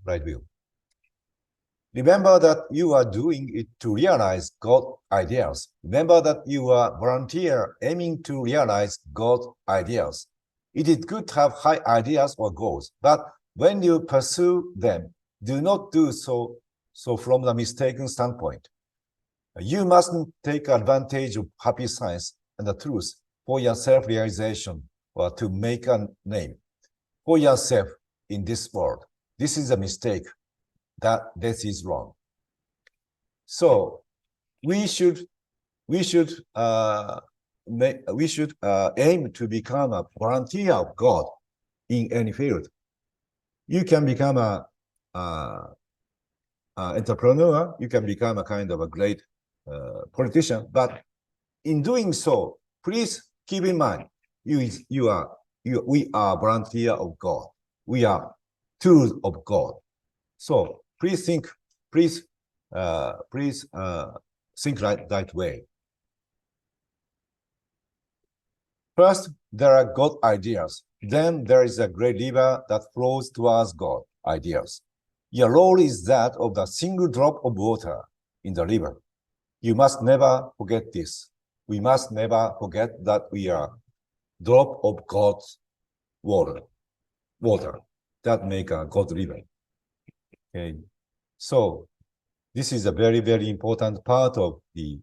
Remember that you are doing it to realize God's ideals. Remember that you are volunteer aiming to realize God's ideals. It is good to have high ideas or goals, but when you pursue them, do not do so from the mistaken standpoint. You mustn't take advantage of happy science and the truth for your self-realization or to make a name for yourself in this world. This is a mistake. This is wrong. So we should aim to become a volunteer of God in any field. You can become a entrepreneur, you can become a kind of a great politician. But in doing so, please keep in mind, we are volunteer of God. We are tools of God. So please think that way. First, there are God ideas. Then there is a great river that flows towards God ideas. Your role is that of the single drop of water in the river. You must never forget this. We must never forget that we are drop of God's water that make a God river. Okay, so this is a very, very important part of the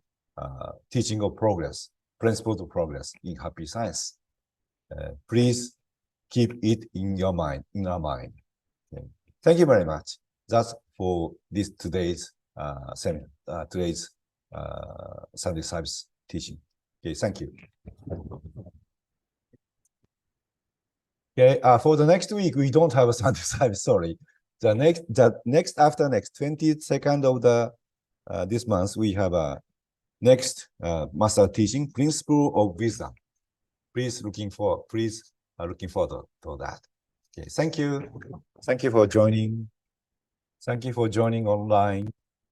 teaching of progress, principles of progress in happy science. Please keep it in your mind, in our mind. Okay. Thank you very much. That's for this today's Sunday service teaching. Okay, thank you. Okay, for the next week we don't have a Sunday service. Sorry. The next 22nd of the this month we have a next master teaching, principle of wisdom. Please looking forward to that. Okay, thank you. Thank you for joining. Thank you for joining online.